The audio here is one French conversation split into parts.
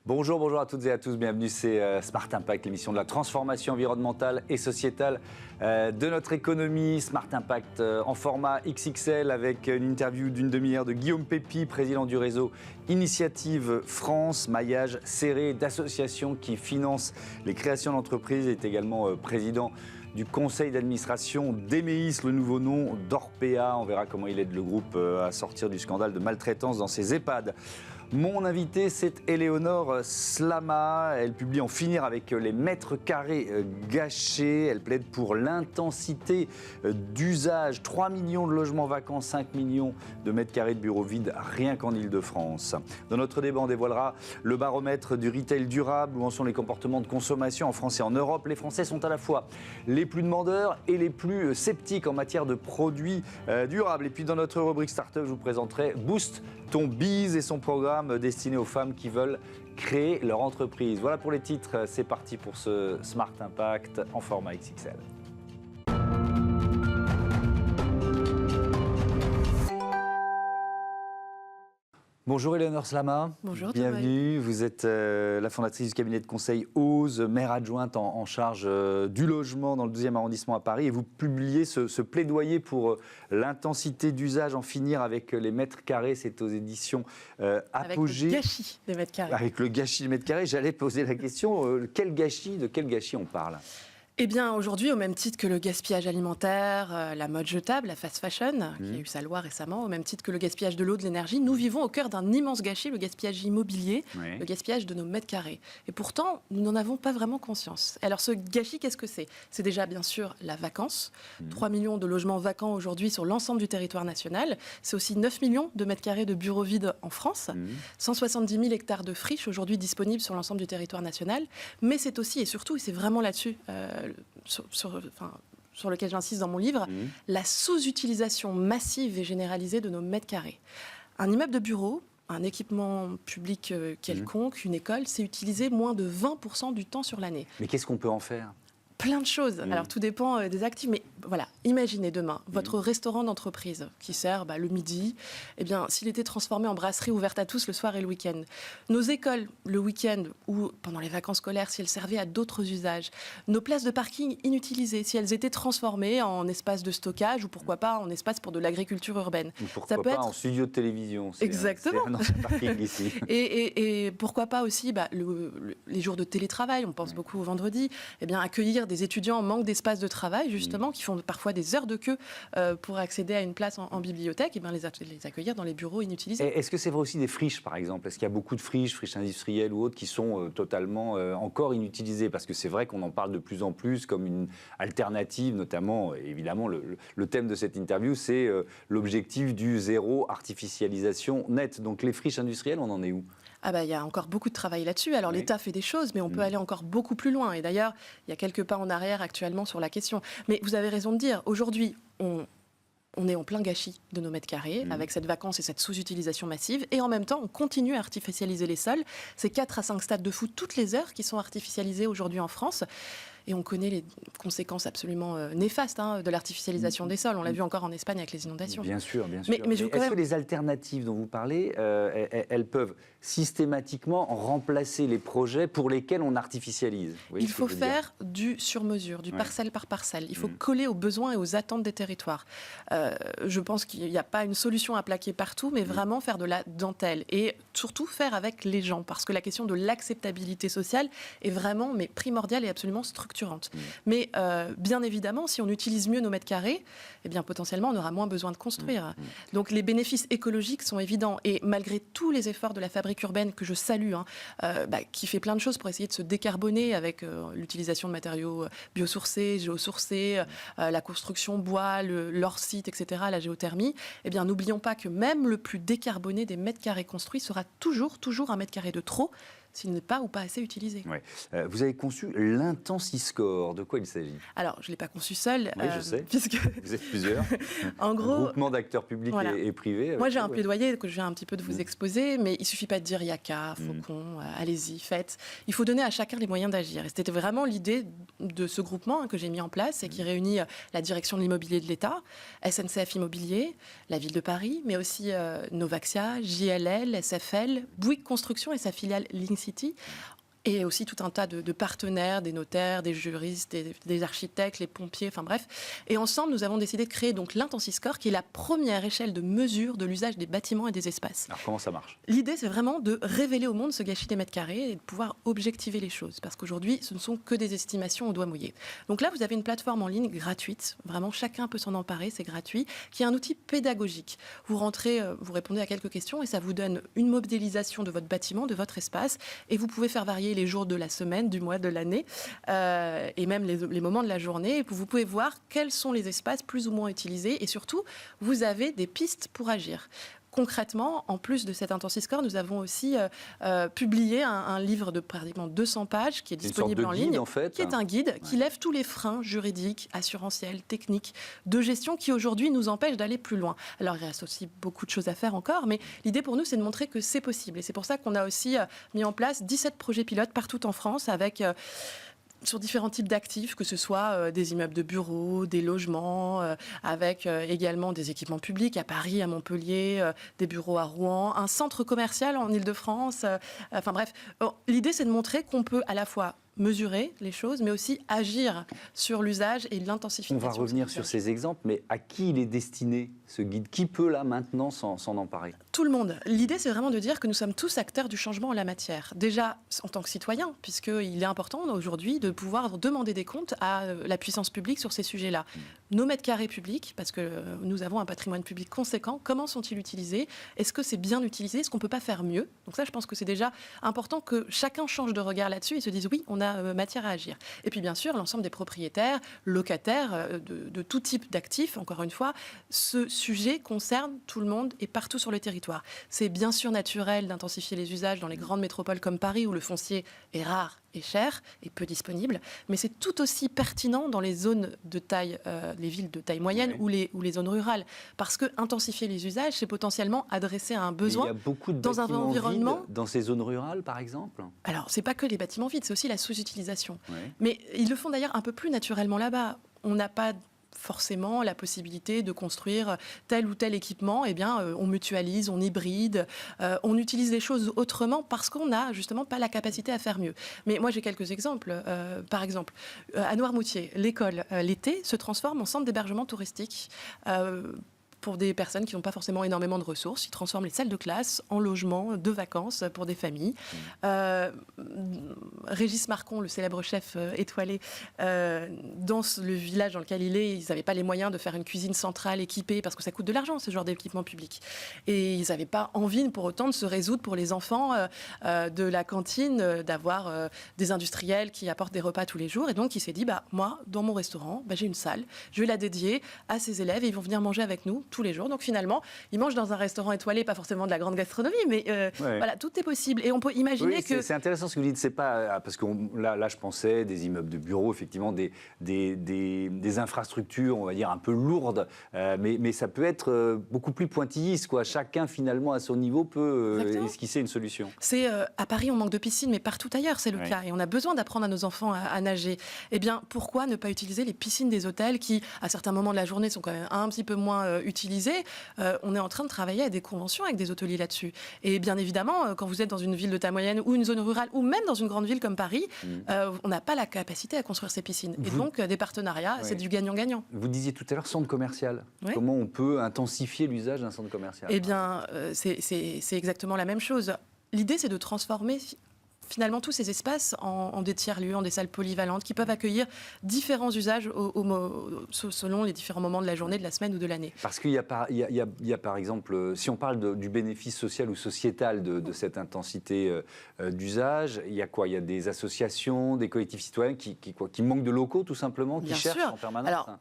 Bonjour à toutes et à tous, bienvenue, c'est Smart Impact, l'émission de la transformation environnementale et sociétale de notre économie. Smart Impact en format XXL avec une interview d'une demi-heure de Guillaume Pépi, président du réseau Initiative France, maillage serré d'associations qui financent les créations d'entreprises, est également président du conseil d'administration d'Emeis, le nouveau nom d'Orpea. On verra comment il aide le groupe à sortir du scandale de maltraitance dans ses EHPAD. Mon invité, c'est Éléonore Slama. Elle publie En finir avec les mètres carrés gâchés. Elle plaide pour l'intensité d'usage. 3 millions de logements vacants, 5 millions de mètres carrés de bureaux vides, rien qu'en Ile-de-France. Dans notre débat, on dévoilera le baromètre du retail durable. Où en sont les comportements de consommation en France et en Europe? Les Français sont à la fois les plus demandeurs et les plus sceptiques en matière de produits durables. Et puis dans notre rubrique Startup, je vous présenterai Boost ton Biz et son programme destiné aux femmes qui veulent créer leur entreprise. Voilà pour les titres, c'est parti pour ce Smart Impact en format XXL. Bonjour Éléonore Slama. Bonjour. Bienvenue. Vous êtes la fondatrice du cabinet de conseil OSE, maire adjointe en charge du logement dans le 12e arrondissement à Paris. Et vous publiez ce plaidoyer pour l'intensité d'usage, en finir avec les mètres carrés. C'est aux éditions Apogée. Avec le gâchis des mètres carrés. Avec le gâchis des mètres carrés. J'allais poser la question, de quel gâchis on parle? Eh bien, aujourd'hui, au même titre que le gaspillage alimentaire, la mode jetable, la fast fashion, qui a eu sa loi récemment, au même titre que le gaspillage de l'eau, de l'énergie, nous vivons au cœur d'un immense gâchis, le gaspillage immobilier, le gaspillage de nos mètres carrés. Et pourtant, nous n'en avons pas vraiment conscience. Alors, ce gâchis, qu'est-ce que c'est? C'est déjà, bien sûr, la vacance. 3 millions de logements vacants aujourd'hui sur l'ensemble du territoire national. C'est aussi 9 millions de mètres carrés de bureaux vides en France. 170 000 hectares de friches aujourd'hui disponibles sur l'ensemble du territoire national. Mais c'est aussi, et surtout, et c'est vraiment là-dessus sur lequel j'insiste dans mon livre, la sous-utilisation massive et généralisée de nos mètres carrés. Un immeuble de bureau, un équipement public quelconque, une école, c'est utilisé moins de 20% du temps sur l'année. Mais qu'est-ce qu'on peut en faire? Plein de choses. Alors, tout dépend des actifs. Mais voilà, imaginez demain, votre restaurant d'entreprise qui sert le midi, eh bien, s'il était transformé en brasserie ouverte à tous le soir et le week-end. Nos écoles, le week-end ou pendant les vacances scolaires, si elles servaient à d'autres usages. Nos places de parking inutilisées, si elles étaient transformées en espace de stockage ou pourquoi pas en espace pour de l'agriculture urbaine. Ou pourquoi pas en studio de télévision. Exactement. C'est un ancien parking ici. Et pourquoi pas aussi les jours de télétravail, on pense beaucoup au vendredi, eh bien, accueillir des étudiants en manque d'espace de travail, justement, qui font parfois des heures de queue pour accéder à une place en bibliothèque, et bien les accueillir dans les bureaux inutilisés. Est-ce que c'est vrai aussi des friches, par exemple? Est-ce qu'il y a beaucoup de friches industrielles ou autres, qui sont totalement encore inutilisées? Parce que c'est vrai qu'on en parle de plus en plus comme une alternative, notamment, évidemment, le thème de cette interview, c'est l'objectif du zéro artificialisation nette. Donc les friches industrielles, on en est où? Il y a encore beaucoup de travail là-dessus. Alors, l'État fait des choses, mais on peut aller encore beaucoup plus loin. Et d'ailleurs, il y a quelques pas en arrière actuellement sur la question. Mais vous avez raison de dire, aujourd'hui, on est en plein gâchis de nos mètres carrés, avec cette vacance et cette sous-utilisation massive. Et en même temps, on continue à artificialiser les sols. C'est 4 à 5 stades de foot toutes les heures qui sont artificialisés aujourd'hui en France. Et on connaît les conséquences absolument néfastes de l'artificialisation des sols. On l'a vu encore en Espagne avec les inondations. Bien sûr, bien sûr. Mais est-ce que les alternatives dont vous parlez, elles peuvent systématiquement remplacer les projets pour lesquels on artificialise? Il faut faire du sur-mesure, du parcelle par parcelle. Il faut coller aux besoins et aux attentes des territoires. Je pense qu'il n'y a pas une solution à plaquer partout, mais vraiment faire de la dentelle. Et surtout faire avec les gens, parce que la question de l'acceptabilité sociale est vraiment primordiale et absolument structurante. Mais bien évidemment, si on utilise mieux nos mètres carrés, eh bien, potentiellement, on aura moins besoin de construire. Donc les bénéfices écologiques sont évidents. Et malgré tous les efforts de la fabrique urbaine, que je salue, qui fait plein de choses pour essayer de se décarboner avec l'utilisation de matériaux biosourcés, géosourcés, la construction bois, leur site, etc., la géothermie, eh bien, n'oublions pas que même le plus décarboné des mètres carrés construits sera toujours un mètre carré de trop, s'il n'est pas ou pas assez utilisé. Ouais. Vous avez conçu l'Intensiscore. De quoi il s'agit? Alors, je ne l'ai pas conçu seul. Oui, je sais. Puisque... Vous êtes plusieurs. En gros, un groupement d'acteurs publics et privés. Moi, j'ai un plaidoyer que je viens un petit peu de vous exposer, mais il ne suffit pas de dire yaka, faucon, allez-y, faites. Il faut donner à chacun les moyens d'agir. Et c'était vraiment l'idée de ce groupement que j'ai mis en place et qui réunit la direction de l'immobilier de l'État, SNCF Immobilier, la ville de Paris, mais aussi Novaxia, JLL, SFL, Bouygues Construction et sa filiale Linksys City. Et aussi tout un tas de partenaires, des notaires, des juristes, des architectes, les pompiers, enfin bref. Et ensemble, nous avons décidé de créer donc l'IntensisScore, qui est la première échelle de mesure de l'usage des bâtiments et des espaces. Alors comment ça marche ? L'idée, c'est vraiment de révéler au monde ce gâchis des mètres carrés et de pouvoir objectiver les choses. Parce qu'aujourd'hui, ce ne sont que des estimations au doigt mouillé. Donc là, vous avez une plateforme en ligne gratuite. Vraiment, chacun peut s'en emparer, c'est gratuit, qui est un outil pédagogique. Vous rentrez, vous répondez à quelques questions et ça vous donne une modélisation de votre bâtiment, de votre espace. Et vous pouvez faire varier les jours de la semaine, du mois, de l'année, et même les moments de la journée. Et vous pouvez voir quels sont les espaces plus ou moins utilisés. Et surtout, vous avez des pistes pour agir. Concrètement, en plus de cet IntensisScore, nous avons aussi publié un livre de pratiquement 200 pages qui est disponible en ligne, qui est un guide qui lève tous les freins juridiques, assurantiels, techniques, de gestion qui aujourd'hui nous empêchent d'aller plus loin. Alors il reste aussi beaucoup de choses à faire encore, mais l'idée pour nous, c'est de montrer que c'est possible. Et c'est pour ça qu'on a aussi mis en place 17 projets pilotes partout en France avec... sur différents types d'actifs, que ce soit des immeubles de bureaux, des logements, avec également des équipements publics à Paris, à Montpellier, des bureaux à Rouen, un centre commercial en Île-de-France. Enfin bref, l'idée c'est de montrer qu'on peut à la fois mesurer les choses, mais aussi agir sur l'usage et l'intensification. On va revenir sur ces exemples, mais à qui il est destiné, ce guide ? Qui peut là maintenant s'en emparer ? Tout le monde. L'idée, c'est vraiment de dire que nous sommes tous acteurs du changement en la matière. Déjà, en tant que citoyens, puisqu'il est important aujourd'hui de pouvoir demander des comptes à la puissance publique sur ces sujets-là. Nos mètres carrés publics, parce que nous avons un patrimoine public conséquent, comment sont-ils utilisés ? Est-ce que c'est bien utilisé ? Est-ce qu'on ne peut pas faire mieux ? Donc ça, je pense que c'est déjà important que chacun change de regard là-dessus et se dise oui, on a matière à agir. Et puis bien sûr, l'ensemble des propriétaires, locataires, de tout type d'actifs, encore une fois, ce sujet concerne tout le monde et partout sur le territoire. C'est bien sûr naturel d'intensifier les usages dans les grandes métropoles comme Paris, où le foncier est rare et cher et peu disponible, mais c'est tout aussi pertinent dans les zones de taille, les villes de taille moyenne ou les zones rurales, parce que intensifier les usages, c'est potentiellement adresser à un besoin dans un environnement vides dans ces zones rurales, par exemple. Alors, c'est pas que les bâtiments vides, c'est aussi la sous-utilisation. Mais ils le font d'ailleurs un peu plus naturellement là-bas. On n'a pas forcément la possibilité de construire tel ou tel équipement, eh bien, on mutualise, on hybride, on utilise les choses autrement parce qu'on n'a justement pas la capacité à faire mieux. Mais moi, j'ai quelques exemples. Par exemple, à Noirmoutier, l'école, l'été, se transforme en centre d'hébergement touristique. Pour des personnes qui n'ont pas forcément énormément de ressources. Ils transforment les salles de classe en logements de vacances pour des familles. Régis Marcon, le célèbre chef étoilé, dans le village dans lequel il est, ils n'avaient pas les moyens de faire une cuisine centrale équipée parce que ça coûte de l'argent, ce genre d'équipement public. Et ils n'avaient pas envie pour autant de se résoudre pour les enfants de la cantine, d'avoir des industriels qui apportent des repas tous les jours. Et donc il s'est dit, moi, dans mon restaurant, j'ai une salle, je vais la dédier à ces élèves et ils vont venir manger avec nous tous les jours. Donc finalement, ils mangent dans un restaurant étoilé, pas forcément de la grande gastronomie, mais voilà, tout est possible. Et on peut imaginer que... C'est intéressant ce que vous dites, c'est pas... Parce que là, je pensais des immeubles de bureaux, effectivement, des infrastructures, on va dire, un peu lourdes, mais ça peut être beaucoup plus pointilliste, quoi. Chacun, finalement, à son niveau, peut esquisser une solution. C'est à Paris, on manque de piscines, mais partout ailleurs, c'est le cas. Et on a besoin d'apprendre à nos enfants à nager. Eh bien, pourquoi ne pas utiliser les piscines des hôtels qui, à certains moments de la journée, sont quand même un petit peu moins utilisées. On est en train de travailler à des conventions avec des hôteliers là-dessus. Et bien évidemment, quand vous êtes dans une ville de taille moyenne ou une zone rurale ou même dans une grande ville comme Paris, on n'a pas la capacité à construire ces piscines. Et donc, des partenariats, c'est du gagnant-gagnant. Vous disiez tout à l'heure centre commercial. Comment on peut intensifier l'usage d'un centre commercial ? Eh bien, c'est exactement la même chose. L'idée, c'est de transformer finalement tous ces espaces en des tiers-lieux, en des salles polyvalentes qui peuvent accueillir différents usages selon les différents moments de la journée, de la semaine ou de l'année. Parce qu'il y a par exemple, si on parle du bénéfice social ou sociétal de cette intensité d'usage, il y a quoi ? Il y a des associations, des collectifs citoyens qui manquent de locaux tout simplement, qui cherchent en permanence. Alors,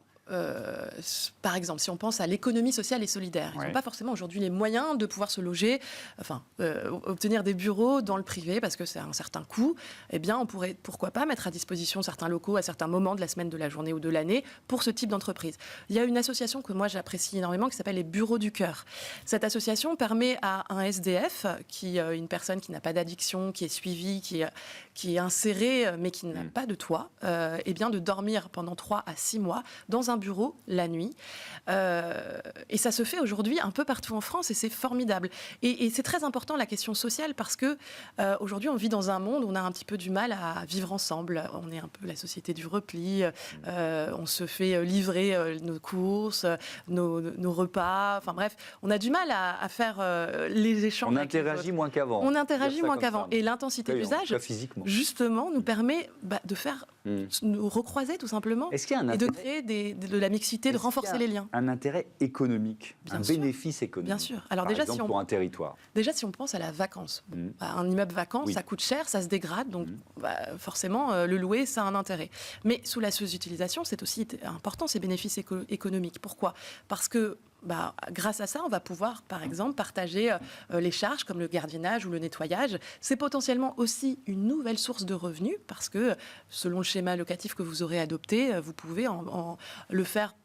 par exemple, si on pense à l'économie sociale et solidaire, ils n'ont pas forcément aujourd'hui les moyens de pouvoir se loger, obtenir des bureaux dans le privé parce que c'est un certain coût. Eh bien, on pourrait, pourquoi pas, mettre à disposition certains locaux à certains moments de la semaine, de la journée ou de l'année pour ce type d'entreprise. Il y a une association que moi j'apprécie énormément qui s'appelle les Bureaux du Cœur. Cette association permet à un SDF, une personne qui n'a pas d'addiction, qui est suivie, qui est insérée mais qui n'a pas de toit, de dormir pendant 3 à 6 mois dans un un bureau la nuit. Et ça se fait aujourd'hui un peu partout en France et c'est formidable. Et c'est très important la question sociale parce que aujourd'hui on vit dans un monde où on a un petit peu du mal à vivre ensemble. On est un peu la société du repli, on se fait livrer nos courses, nos repas, enfin bref, on a du mal à faire les échanges. On interagit moins qu'avant. On interagit moins qu'avant. Et l'intensité d'usage, justement, nous permet de faire, nous recroiser tout simplement, et de créer de la mixité, de renforcer les liens. Un intérêt économique, un bénéfice économique. Bien sûr. Alors par déjà, exemple, pour un territoire. Déjà, si on pense à la vacance, un immeuble vacant, ça coûte cher, ça se dégrade, donc forcément, le louer, ça a un intérêt. Mais sous la sous-utilisation, c'est aussi important, ces bénéfices économiques. Pourquoi ? Parce que grâce à ça, on va pouvoir, par exemple, partager les charges comme le gardiennage ou le nettoyage. C'est potentiellement aussi une nouvelle source de revenus parce que, selon le schéma locatif que vous aurez adopté, vous pouvez le faire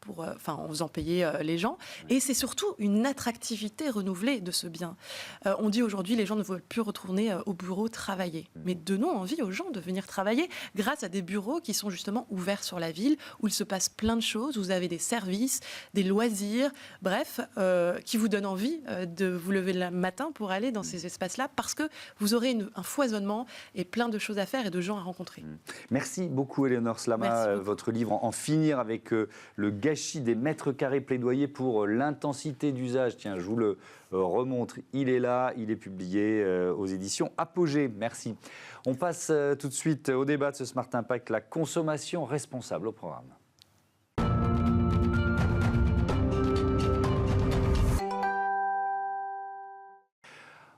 en faisant payer les gens. Et c'est surtout une attractivité renouvelée de ce bien. On dit aujourd'hui, les gens ne veulent plus retourner au bureau travailler. Mais donnons envie aux gens de venir travailler grâce à des bureaux qui sont justement ouverts sur la ville, où il se passe plein de choses, où vous avez des services, des loisirs, bref, qui vous donne envie de vous lever le matin pour aller dans ces espaces-là parce que vous aurez un foisonnement et plein de choses à faire et de gens à rencontrer. Merci beaucoup Éléonore Slama. Votre livre « En finir avec le gâchis des mètres carrés, plaidoyer pour l'intensité d'usage ». Tiens, je vous le remontre. Il est là, il est publié aux éditions Apogée. Merci. On passe tout de suite au débat de ce Smart Impact, la consommation responsable au programme.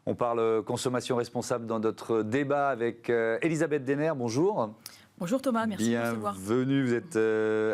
On parle consommation responsable dans notre débat avec Elisabeth Denner. Bonjour. Bonjour Thomas, merci de me recevoir. Bienvenue, vous êtes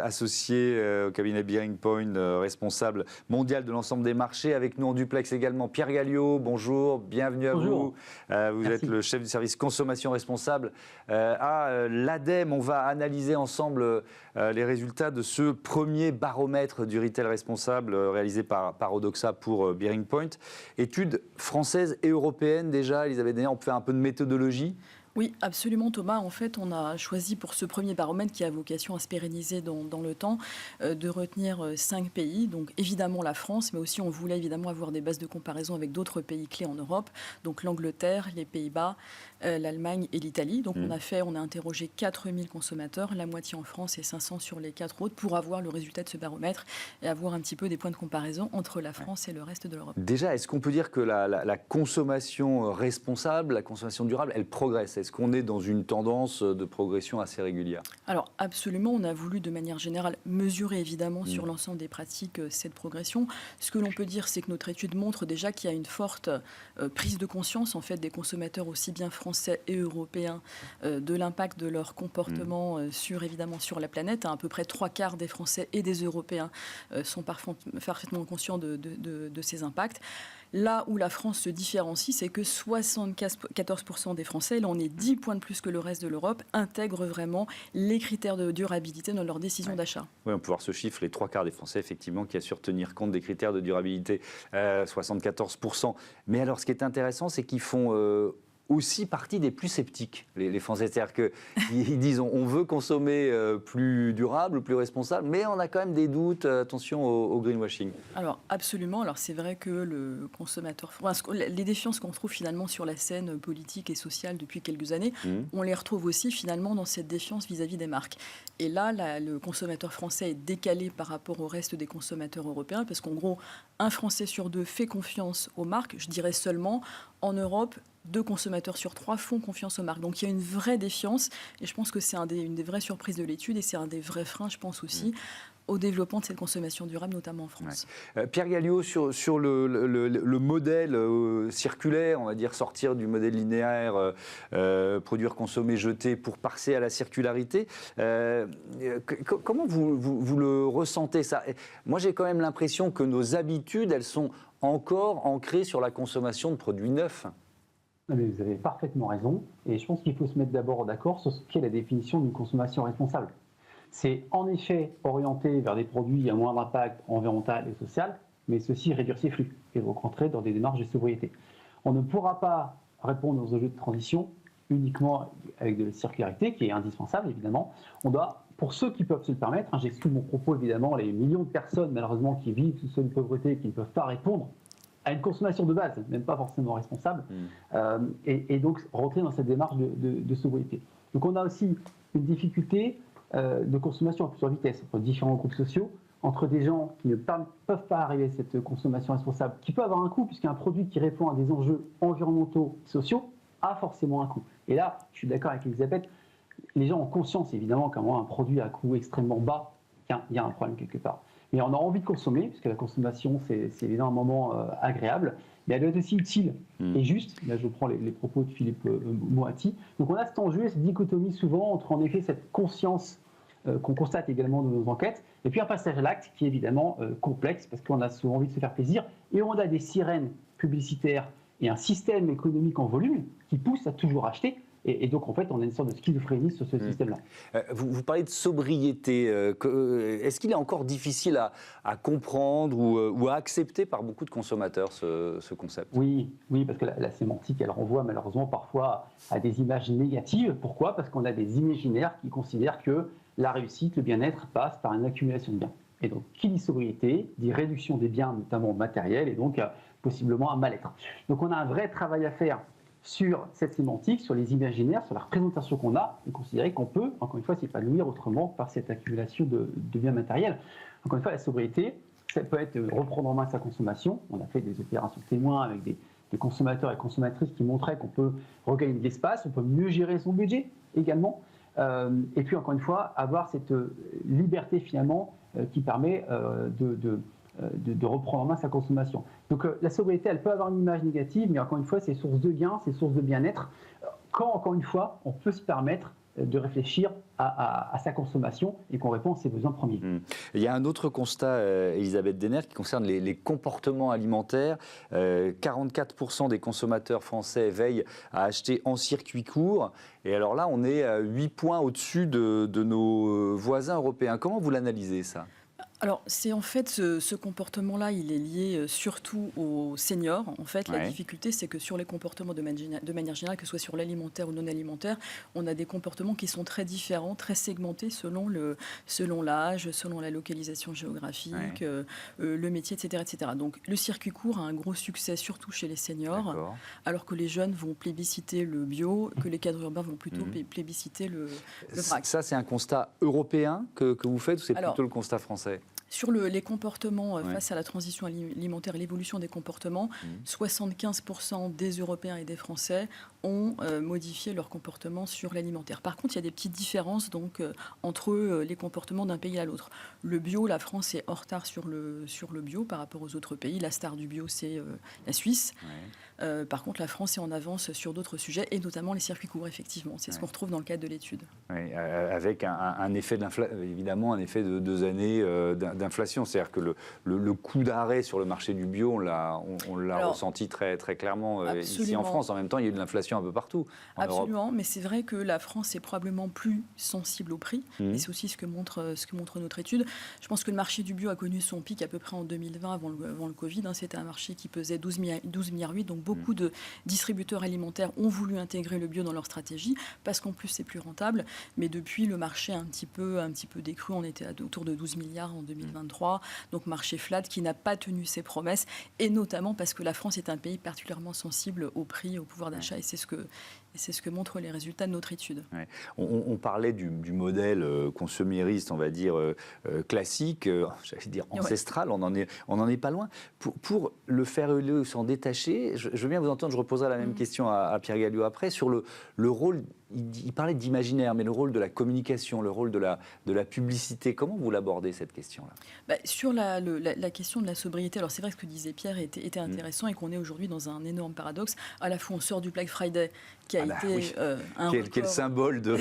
associé au cabinet Bearing Point, responsable mondial de l'ensemble des marchés. Avec nous en duplex également Pierre Galliot, bonjour, bienvenue à vous. Vous êtes le chef du service consommation responsable à l'ADEME. On va analyser ensemble les résultats de ce premier baromètre du retail responsable réalisé par Odoxa pour Bearing Point. Études françaises et européennes déjà, Elisabeth Denner, on peut faire un peu de méthodologie ? Oui, absolument Thomas. En fait, on a choisi pour ce premier baromètre qui a vocation à se pérenniser dans le temps, de retenir 5 pays. Donc évidemment la France, mais aussi on voulait évidemment avoir des bases de comparaison avec d'autres pays clés en Europe. Donc l'Angleterre, les Pays-Bas, l'Allemagne et l'Italie. Donc on a interrogé 4000 consommateurs, la moitié en France et 500 sur les 4 autres, pour avoir le résultat de ce baromètre et avoir un petit peu des points de comparaison entre la France et le reste de l'Europe. Déjà, est-ce qu'on peut dire que la consommation responsable, la consommation durable, elle progresse ? Est-ce qu'on est dans une tendance de progression assez régulière ? Alors absolument, on a voulu de manière générale mesurer évidemment sur l'ensemble des pratiques cette progression. Ce que l'on peut dire, c'est que notre étude montre déjà qu'il y a une forte prise de conscience en fait des consommateurs aussi bien français et européens de l'impact de leur comportement sur la planète. À peu près 3/4 des Français et des Européens sont parfaitement conscients de ces impacts. Là où la France se différencie, c'est que 74% des Français, là on est 10 points de plus que le reste de l'Europe, intègrent vraiment les critères de durabilité dans leur décision d'achat. Oui, on peut voir ce chiffre, les 3/4 des Français, effectivement, qui assurent tenir compte des critères de durabilité, 74%. Mais alors, ce qui est intéressant, c'est qu'ils font aussi partie des plus sceptiques, les Français. C'est-à-dire qu'ils disent on veut consommer plus durable, plus responsable, mais on a quand même des doutes, attention au greenwashing. Alors absolument, alors c'est vrai que le consommateur, les défiances qu'on trouve finalement sur la scène politique et sociale depuis quelques années, on les retrouve aussi finalement dans cette défiance vis-à-vis des marques. Et là, le consommateur français est décalé par rapport au reste des consommateurs européens, parce qu'en gros, un Français sur 2 fait confiance aux marques, je dirais seulement, en Europe, 2 consommateurs sur 3 font confiance aux marques. Donc il y a une vraie défiance et je pense que c'est une des vraies surprises de l'étude et c'est un des vrais freins, je pense aussi, au développement de cette consommation durable, notamment en France. Ouais. Pierre Galliot, sur le modèle circulaire, on va dire sortir du modèle linéaire, produire, consommer, jeter pour passer à la circularité, comment vous le ressentez ça ? Moi j'ai quand même l'impression que nos habitudes, elles sont encore ancrées sur la consommation de produits neufs. Mais vous avez parfaitement raison, et je pense qu'il faut se mettre d'abord d'accord sur ce qu'est la définition d'une consommation responsable. C'est en effet orienté vers des produits à moindre impact environnemental et social, mais ceci réduire ses flux et donc rentrer dans des démarches de sobriété. On ne pourra pas répondre aux enjeux de transition uniquement avec de la circularité, qui est indispensable évidemment. On doit pour ceux qui peuvent se le permettre, j'exclus mon propos évidemment les millions de personnes malheureusement qui vivent sous le seuil de pauvreté et qui ne peuvent pas répondre à une consommation de base, même pas forcément responsable, et donc rentrer dans cette démarche de sobriété. Donc on a aussi une difficulté de consommation à plusieurs vitesses entre différents groupes sociaux, entre des gens qui ne peuvent pas arriver à cette consommation responsable, qui peut avoir un coût, puisqu'un produit qui répond à des enjeux environnementaux, sociaux, a forcément un coût. Et là, je suis d'accord avec Elisabeth, les gens ont conscience évidemment qu'un produit à coût extrêmement bas, il y a un problème quelque part. Mais on a envie de consommer, puisque la consommation, c'est évidemment un moment agréable, mais elle doit être aussi utile et juste. Là, je prends les propos de Philippe Moati. Donc on a cet enjeu, cette dichotomie souvent entre en effet cette conscience qu'on constate également dans nos enquêtes, et puis un passage à l'acte qui est évidemment complexe, parce qu'on a souvent envie de se faire plaisir, et on a des sirènes publicitaires et un système économique en volume qui pousse à toujours acheter. Et donc, en fait, on a une sorte de schizophrénie sur ce système-là. Vous parlez de sobriété. Est-ce qu'il est encore difficile à comprendre ou à accepter par beaucoup de consommateurs, ce concept ? Oui, parce que la sémantique, elle renvoie malheureusement parfois à des images négatives. Pourquoi ? Parce qu'on a des imaginaires qui considèrent que la réussite, le bien-être passe par une accumulation de biens. Et donc, qui dit sobriété, dit réduction des biens, notamment matériels, et donc possiblement un mal-être. Donc, on a un vrai travail à faire sur cette sémantique, sur les imaginaires, sur la représentation qu'on a, et considérer qu'on peut, encore une fois, s'épanouir autrement par cette accumulation de biens matériels. Encore une fois, la sobriété, ça peut être reprendre en main sa consommation. On a fait des opérations témoins avec des consommateurs et consommatrices qui montraient qu'on peut regagner de l'espace, on peut mieux gérer son budget également. Et puis, encore une fois, avoir cette liberté finalement qui permet de reprendre en main sa consommation. Donc la sobriété, elle peut avoir une image négative, mais encore une fois, c'est source de gain, c'est source de bien-être. Quand, encore une fois, on peut se permettre de réfléchir à sa consommation et qu'on répond à ses besoins premiers. Il y a un autre constat, Elisabeth Denner, qui concerne les comportements alimentaires. 44% des consommateurs français veillent à acheter en circuit court. Et alors là, on est 8 points au-dessus de nos voisins européens. Comment vous l'analysez, ça ? Alors, c'est en fait ce comportement-là, il est lié surtout aux seniors. En fait, la difficulté, c'est que sur les comportements de manière générale, que ce soit sur l'alimentaire ou non alimentaire, on a des comportements qui sont très différents, très segmentés selon l'âge, selon la localisation géographique, le métier, etc., etc. Donc, le circuit court a un gros succès, surtout chez les seniors, alors que les jeunes vont plébisciter le bio, que les cadres urbains vont plutôt plébisciter le vrac. Ça, c'est un constat européen que vous faites, ou c'est plutôt le constat français ? Sur les comportements face à la transition alimentaire et l'évolution des comportements, 75% des Européens et des Français ont modifié leur comportement sur l'alimentaire. Par contre, il y a des petites différences entre les comportements d'un pays à l'autre. Le bio, la France est en retard sur le bio par rapport aux autres pays. La star du bio, c'est la Suisse. Par contre, la France est en avance sur d'autres sujets, et notamment les circuits courts, effectivement. C'est ce qu'on retrouve dans le cadre de l'étude. Avec un effet évidemment, un effet de 2 années d'inflation. C'est-à-dire que le coup d'arrêt sur le marché du bio, on l'a ressenti très, très clairement ici en France. En même temps, il y a eu de l'inflation un peu partout en Absolument, Europe. Mais c'est vrai que la France est probablement plus sensible au prix, et c'est aussi ce que montre notre étude. Je pense que le marché du bio a connu son pic à peu près en 2020, avant le Covid. C'était un marché qui pesait 12,8 milliards, donc beaucoup de distributeurs alimentaires ont voulu intégrer le bio dans leur stratégie, parce qu'en plus c'est plus rentable. Mais depuis, le marché a un petit peu décru. On était autour de 12 milliards en 2023, donc marché flat qui n'a pas tenu ses promesses, et notamment parce que la France est un pays particulièrement sensible au prix, au pouvoir d'achat, et c'est ce que montrent les résultats de notre étude. On parlait du modèle consumériste, on va dire classique, j'allais dire ancestral, on en est pas loin. Pour le faire évoluer ou s'en détacher, je veux bien vous entendre, je reposerai la même question à Pierre Galliot après, sur le rôle, il parlait d'imaginaire, mais le rôle de la communication, le rôle de la publicité, comment vous l'abordez cette question-là ? Sur la question de la sobriété, alors c'est vrai que ce que disait Pierre était intéressant, et qu'on est aujourd'hui dans un énorme paradoxe. À la fois, on sort du Black Friday, qui a été un quel symbole de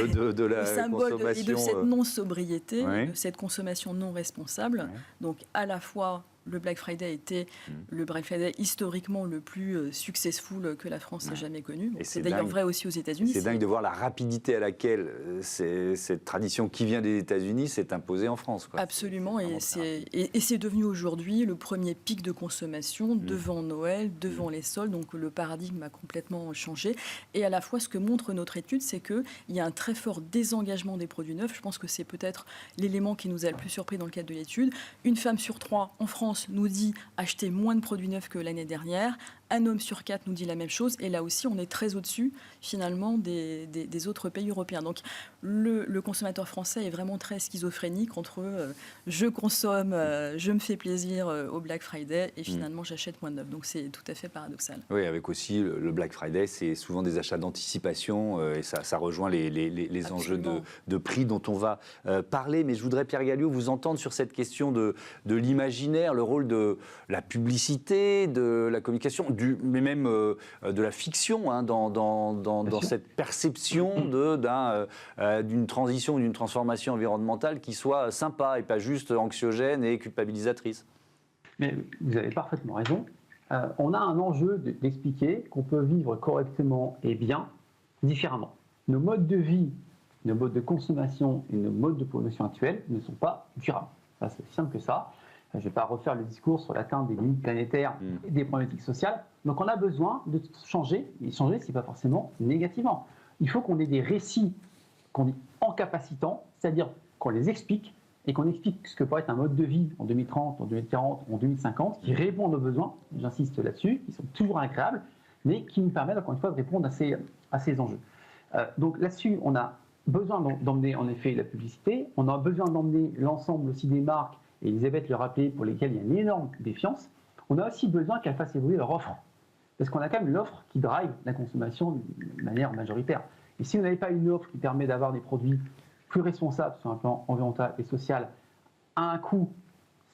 la consommation et de cette non-sobriété, de cette consommation non responsable. Donc à la fois le Black Friday était le Black Friday historiquement le plus successful que la France ait jamais connu. Bon, c'est d'ailleurs vrai aussi aux États-Unis. C'est dingue de voir la rapidité à laquelle cette tradition qui vient des États-Unis s'est imposée en France, quoi. Absolument, et c'est devenu aujourd'hui le premier pic de consommation devant Noël, devant les soldes, donc le paradigme a complètement changé. Et à la fois, ce que montre notre étude, c'est qu'il y a un très fort désengagement des produits neufs. Je pense que c'est peut-être l'élément qui nous a le plus surpris dans le cadre de l'étude. Une femme sur 3 en France nous dit acheter moins de produits neufs que l'année dernière. Un homme sur 4 nous dit la même chose. Et là aussi, on est très au-dessus, finalement, des autres pays européens. Donc, le consommateur français est vraiment très schizophrénique entre je consomme, je me fais plaisir au Black Friday et finalement, j'achète moins de neuf. Donc, c'est tout à fait paradoxal. Oui, avec aussi le Black Friday, c'est souvent des achats d'anticipation et ça rejoint les enjeux de prix dont on va parler. Mais je voudrais, Pierre Galliot, vous entendre sur cette question de l'imaginaire, le rôle de la publicité, de la communication, mais même de la fiction, hein, dans cette perception d'une transition, d'une transformation environnementale qui soit sympa et pas juste anxiogène et culpabilisatrice. Mais vous avez parfaitement raison. On a un enjeu d'expliquer qu'on peut vivre correctement et bien différemment. Nos modes de vie, nos modes de consommation et nos modes de pollution actuels ne sont pas durables. Ça, c'est aussi simple que ça. Je ne vais pas refaire le discours sur l'atteinte des limites planétaires et des problématiques sociales. Donc on a besoin de changer. Et changer, ce n'est pas forcément négativement. Il faut qu'on ait des récits qu'on dit encapacitants, c'est-à-dire qu'on les explique et qu'on explique ce que peut être un mode de vie en 2030, en 2040, en 2050, qui répond à nos besoins, j'insiste là-dessus, qui sont toujours agréables, mais qui nous permettent encore une fois de répondre à ces enjeux. Donc là-dessus, on a besoin d'emmener en effet la publicité, on a besoin d'emmener l'ensemble aussi des marques, et Elisabeth le rappelait, pour lesquelles il y a une énorme défiance. On a aussi besoin qu'elles fassent évoluer leur offre, parce qu'on a quand même l'offre qui drive la consommation de manière majoritaire. Et si vous n'avez pas une offre qui permet d'avoir des produits plus responsables sur un plan environnemental et social, à un coût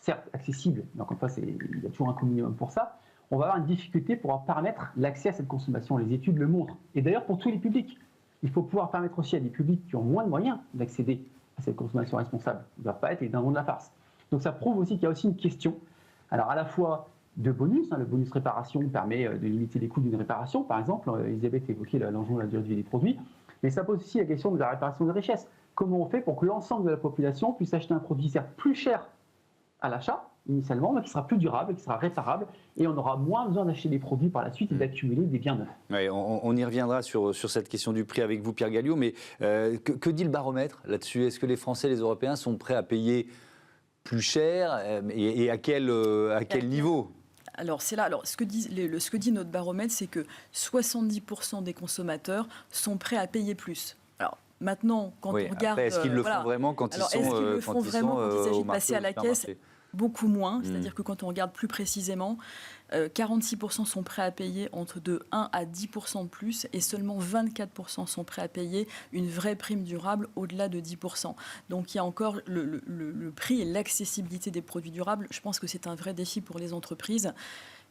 certes accessible, mais encore une fois, il y a toujours un coût minimum pour ça, on va avoir une difficulté pour permettre l'accès à cette consommation. Les études le montrent. Et d'ailleurs, pour tous les publics, il faut pouvoir permettre aussi à des publics qui ont moins de moyens d'accéder à cette consommation responsable. Il ne doit pas être les dindons de la farce. Donc ça prouve aussi qu'il y a aussi une question, alors à la fois de bonus, le bonus réparation permet de limiter les coûts d'une réparation, par exemple, Elisabeth évoquait l'enjeu de la durée de vie des produits, mais ça pose aussi la question de la réparation des richesses. Comment on fait pour que l'ensemble de la population puisse acheter un produit certes plus cher à l'achat, initialement, mais qui sera plus durable, qui sera réparable, et on aura moins besoin d'acheter des produits par la suite et d'accumuler des biens neufs. Oui, on y reviendra sur cette question du prix avec vous, Pierre Galliot, mais que dit le baromètre là-dessus? Est-ce que les Français et les Européens sont prêts à payer plus cher et à quel niveau? Alors, c'est là. Alors, ce que dit notre baromètre, c'est que 70% des consommateurs sont prêts à payer plus. Alors, maintenant, quand on regarde... Est-ce qu'ils le font vraiment quand ils sont est-ce qu'ils le font vraiment quand il s'agit de passer à la caisse? Beaucoup moins. C'est-à-dire que quand on regarde plus précisément, 46% sont prêts à payer entre de 1 à 10% de plus et seulement 24% sont prêts à payer une vraie prime durable au-delà de 10%. Donc il y a encore le prix et l'accessibilité des produits durables. Je pense que c'est un vrai défi pour les entreprises.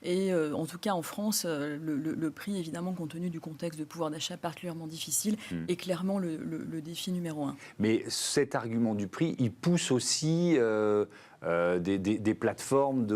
Et en tout cas, en France, le prix, évidemment, compte tenu du contexte de pouvoir d'achat particulièrement difficile, est clairement le défi numéro 1. Mais cet argument du prix, il pousse aussi des plateformes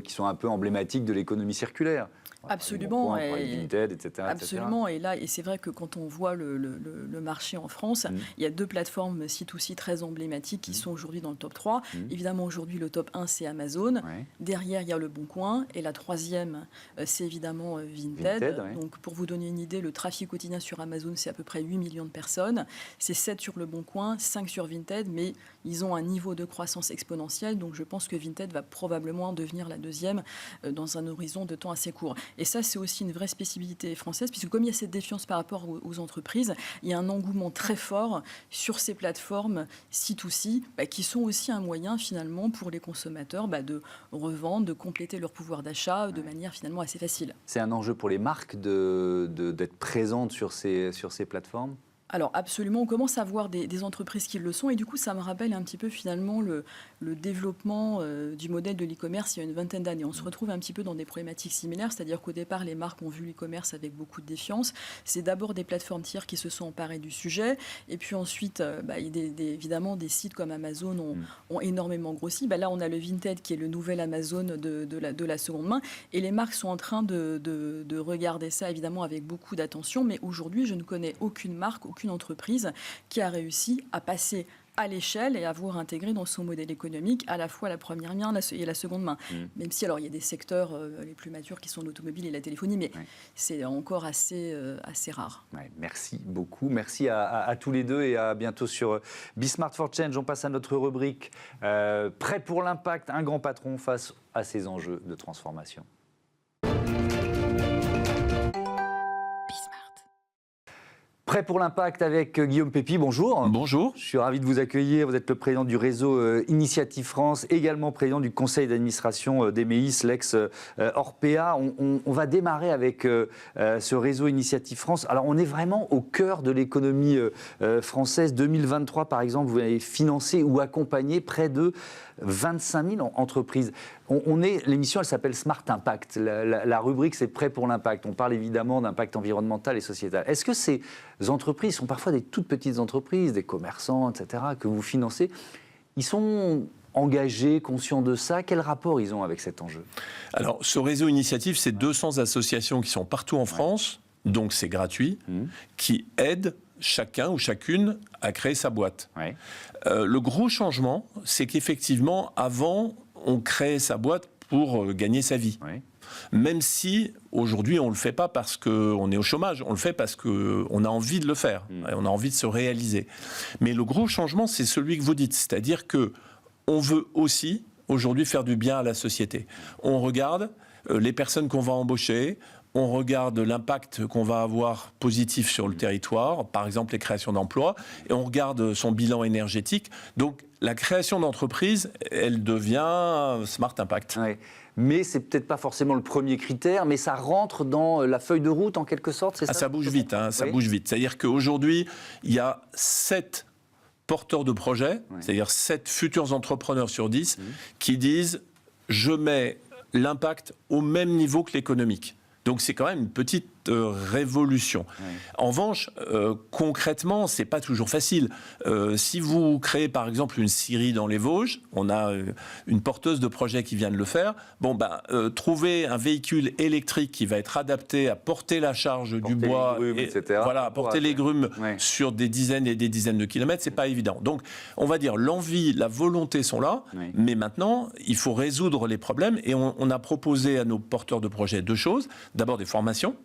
qui sont un peu emblématiques de l'économie circulaire. Absolument. Vinted, etc. Absolument. Et c'est vrai que quand on voit le marché en France, il y a deux plateformes C2C très emblématiques qui sont aujourd'hui dans le top 3. Évidemment, aujourd'hui, le top 1, c'est Amazon. Ouais. Derrière, il y a Le Bon Coin. Et la troisième, c'est évidemment Vinted. Donc, pour vous donner une idée, le trafic quotidien sur Amazon, c'est à peu près 8 millions de personnes. C'est 7 sur Le Bon Coin, 5 sur Vinted. Mais ils ont un niveau de croissance exponentielle. Donc, je pense que Vinted va probablement devenir la deuxième dans un horizon de temps assez court. Et ça, c'est aussi une vraie spécificité française, puisque comme il y a cette défiance par rapport aux entreprises, il y a un engouement très fort sur ces plateformes C2C, qui sont aussi un moyen, finalement, pour les consommateurs de revendre, de compléter leur pouvoir d'achat de manière, finalement, assez facile. C'est un enjeu pour les marques d'être présentes sur ces plateformes ? Alors absolument, on commence à voir des entreprises qui le sont et du coup ça me rappelle un petit peu finalement le développement du modèle de l'e-commerce il y a une vingtaine d'années. On se retrouve un petit peu dans des problématiques similaires, c'est-à-dire qu'au départ les marques ont vu l'e-commerce avec beaucoup de défiance. C'est d'abord des plateformes tiers qui se sont emparées du sujet et puis ensuite évidemment des sites comme Amazon ont énormément grossi. Là on a le Vinted qui est le nouvel Amazon de la seconde main et les marques sont en train de regarder ça évidemment avec beaucoup d'attention, mais aujourd'hui je ne connais aucune marque, aucune entreprise qui a réussi à passer à l'échelle et à avoir intégré dans son modèle économique à la fois la première main et la seconde main. Même si alors il y a des secteurs les plus matures qui sont l'automobile et la téléphonie, mais c'est encore assez rare. Ouais, merci beaucoup. Merci à tous les deux et à bientôt sur Bismart for Change. On passe à notre rubrique Prêt pour l'impact, un grand patron face à ces enjeux de transformation. Prêt pour l'impact avec Guillaume Pépi, bonjour. Bonjour. Je suis ravi de vous accueillir. Vous êtes le président du réseau Initiative France, également président du conseil d'administration d'Emeis, l'ex-Orpea. On va démarrer avec ce réseau Initiative France. Alors, on est vraiment au cœur de l'économie française. 2023, par exemple, vous avez financé ou accompagné près de 25 000 entreprises. L'émission, elle s'appelle Smart Impact. La rubrique, c'est Prêt pour l'impact. On parle évidemment d'impact environnemental et sociétal. Est-ce que ces entreprises sont parfois des toutes petites entreprises, des commerçants, etc., que vous financez? Ils sont engagés, conscients de ça? Quel rapport ils ont avec cet enjeu? Alors, ce réseau Initiative, c'est 200 associations qui sont partout en France, donc c'est gratuit, qui aident chacun ou chacune à créer sa boîte. Ouais. Le gros changement, c'est qu'effectivement, avant, on créait sa boîte pour gagner sa vie. Ouais. Même si, aujourd'hui, on ne le fait pas parce qu'on est au chômage, on le fait parce qu'on a envie de le faire, et on a envie de se réaliser. Mais le gros changement, c'est celui que vous dites, c'est-à-dire qu'on veut aussi, aujourd'hui, faire du bien à la société. On regarde les personnes qu'on va embaucher, on regarde l'impact qu'on va avoir positif sur le territoire, par exemple les créations d'emplois, et on regarde son bilan énergétique. Donc la création d'entreprise, elle devient Smart Impact. Ouais. Mais c'est peut-être pas forcément le premier critère, mais ça rentre dans la feuille de route en quelque sorte, c'est ça? Ça bouge vite, ça Oui. bouge vite. C'est-à-dire qu'aujourd'hui, il y a 7 porteurs de projets, c'est-à-dire 7 futurs entrepreneurs sur 10, qui disent « je mets l'impact au même niveau que l'économique ». Donc c'est quand même une petite révolution. Ouais. En revanche, concrètement, c'est pas toujours facile. Si vous créez par exemple une scierie dans les Vosges, on a une porteuse de projet qui vient de le faire. Trouver un véhicule électrique qui va être adapté à porter la charge du bois, porter les grumes sur des dizaines et des dizaines de kilomètres, c'est pas évident. Donc, on va dire l'envie, la volonté sont là, mais maintenant, il faut résoudre les problèmes et on a proposé à nos porteurs de projets 2 choses. D'abord des formations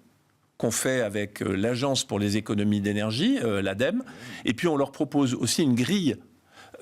qu'on fait avec l'Agence pour les économies d'énergie, l'ADEME, et puis on leur propose aussi une grille,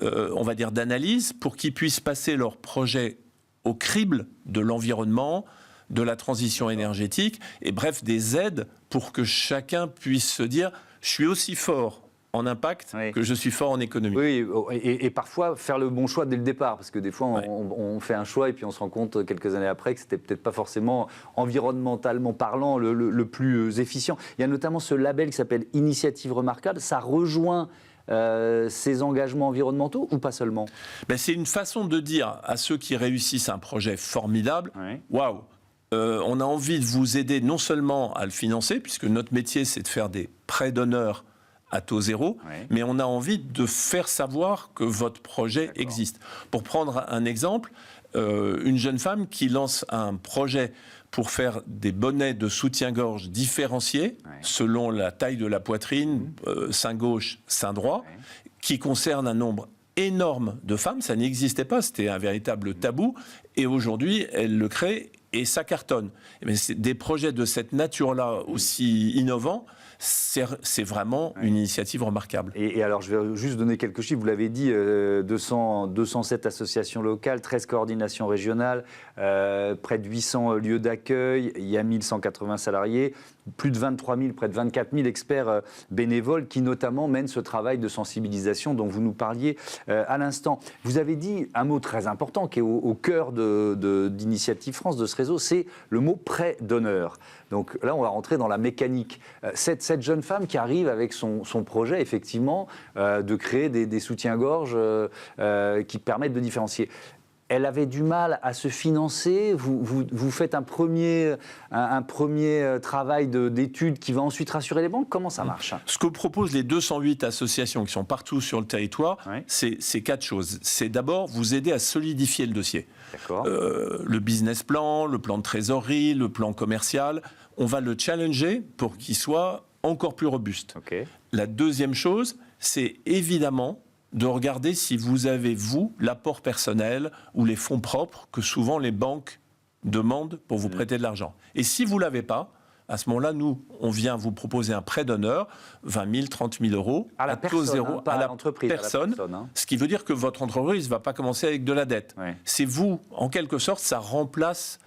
on va dire, d'analyse pour qu'ils puissent passer leur projet au crible de l'environnement, de la transition énergétique, et bref, des aides pour que chacun puisse se dire « je suis aussi fort en impact que je suis fort en économie ». Oui, et parfois faire le bon choix dès le départ, parce que des fois on fait un choix et puis on se rend compte quelques années après que c'était peut-être pas forcément environnementalement parlant le plus efficient. Il y a notamment ce label qui s'appelle Initiative Remarquable, ça rejoint ces engagements environnementaux ou pas seulement? C'est une façon de dire à ceux qui réussissent un projet formidable, waouh, on a envie de vous aider non seulement à le financer, puisque notre métier c'est de faire des prêts d'honneur à taux zéro, mais on a envie de faire savoir que votre projet existe. Pour prendre un exemple, une jeune femme qui lance un projet pour faire des bonnets de soutien-gorge différenciés selon la taille de la poitrine, sein gauche, sein droit, qui concerne un nombre énorme de femmes. Ça n'existait pas, c'était un véritable tabou. Et aujourd'hui, elle le crée et ça cartonne. Mais c'est des projets de cette nature-là aussi innovants. C'est vraiment une initiative remarquable. Et alors, je vais juste donner quelques chiffres. Vous l'avez dit, 207 associations locales, 13 coordinations régionales, près de 800 lieux d'accueil, il y a 1180 salariés. plus de 23 000, près de 24 000 experts bénévoles qui notamment mènent ce travail de sensibilisation dont vous nous parliez à l'instant. Vous avez dit un mot très important qui est au cœur d'Initiative France, de ce réseau, c'est le mot prêt d'honneur. Donc là, on va rentrer dans la mécanique. Cette jeune femme qui arrive avec son projet, effectivement, de créer des soutiens-gorge qui permettent de différencier. Elle avait du mal à se financer. Vous faites un premier travail d'étude qui va ensuite rassurer les banques. Comment ça marche? Ce que proposent les 208 associations qui sont partout sur le territoire, oui. c'est 4 choses. C'est d'abord vous aider à solidifier le dossier. D'accord. Le business plan, le plan de trésorerie, le plan commercial. On va le challenger pour qu'il soit encore plus robuste. Okay. La deuxième chose, c'est évidemment de regarder si vous avez, vous, l'apport personnel ou les fonds propres que souvent les banques demandent pour vous prêter de l'argent. Et si vous ne l'avez pas, à ce moment-là, nous, on vient vous proposer un prêt d'honneur, 20 000, 30 000 euros, à la personne, taux zéro, pas à la l'entreprise, personne, hein. ce qui veut dire que votre entreprise ne va pas commencer avec de la dette. Ouais. C'est vous, en quelque sorte, ça remplace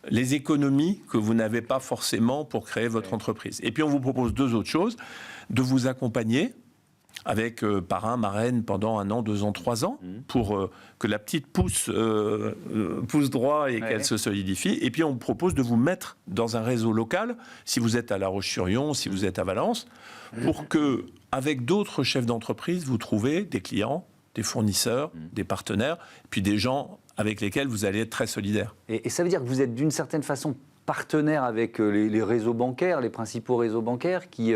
les économies que vous n'avez pas forcément pour créer votre entreprise. Et puis, on vous propose 2 autres choses, de vous accompagner avec parrain, marraine pendant 1 an, 2 ans, 3 ans, pour que la petite pousse droit et qu'elle se solidifie. Et puis on propose de vous mettre dans un réseau local, si vous êtes à La Roche-sur-Yon, si vous êtes à Valence, pour que, avec d'autres chefs d'entreprise, vous trouvez des clients, des fournisseurs, des partenaires, puis des gens avec lesquels vous allez être très solidaires. Et ça veut dire que vous êtes d'une certaine façon partenaire avec les réseaux bancaires, les principaux réseaux bancaires qui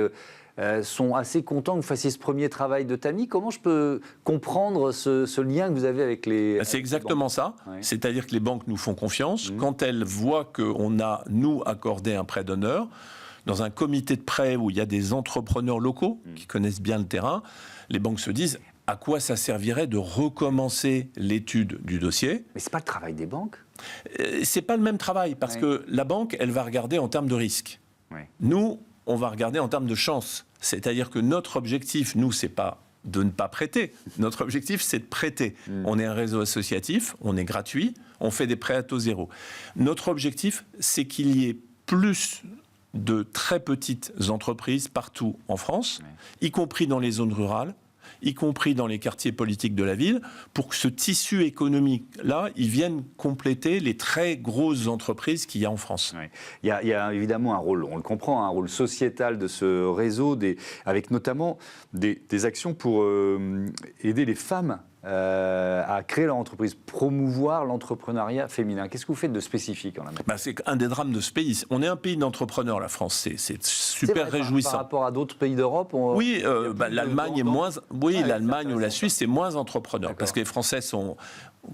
sont assez contents que vous fassiez ce premier travail de tamis. Comment je peux comprendre ce lien que vous avez avec les C'est exactement ça. Ouais. C'est-à-dire que les banques nous font confiance. Quand elles voient qu'on a, nous, accordé un prêt d'honneur, dans un comité de prêt où il y a des entrepreneurs locaux qui connaissent bien le terrain, les banques se disent à quoi ça servirait de recommencer l'étude du dossier. Mais ce n'est pas le travail des banques. C'est pas le même travail, parce que la banque, elle va regarder en termes de risque. Ouais. Nous, on va regarder en termes de chance. C'est-à-dire que notre objectif, nous, c'est pas de ne pas prêter. Notre objectif, c'est de prêter. On est un réseau associatif, on est gratuit, on fait des prêts à taux zéro. Notre objectif, c'est qu'il y ait plus de très petites entreprises partout en France, y compris dans les zones rurales, y compris dans les quartiers politiques de la ville, pour que ce tissu économique-là, il vienne compléter les très grosses entreprises qu'il y a en France. Oui. Il y a évidemment un rôle, on le comprend, un rôle sociétal de ce réseau, avec notamment des actions pour aider les femmes à créer leur entreprise, promouvoir l'entrepreneuriat féminin. Qu'est-ce que vous faites de spécifique en la matière? C'est un des drames de ce pays. On est un pays d'entrepreneurs, la France. C'est super réjouissant. Par rapport à d'autres pays d'Europe, oui, l'Allemagne est moins. Oui, l'Allemagne ou la Suisse, c'est moins entrepreneur. Parce que les Français sont,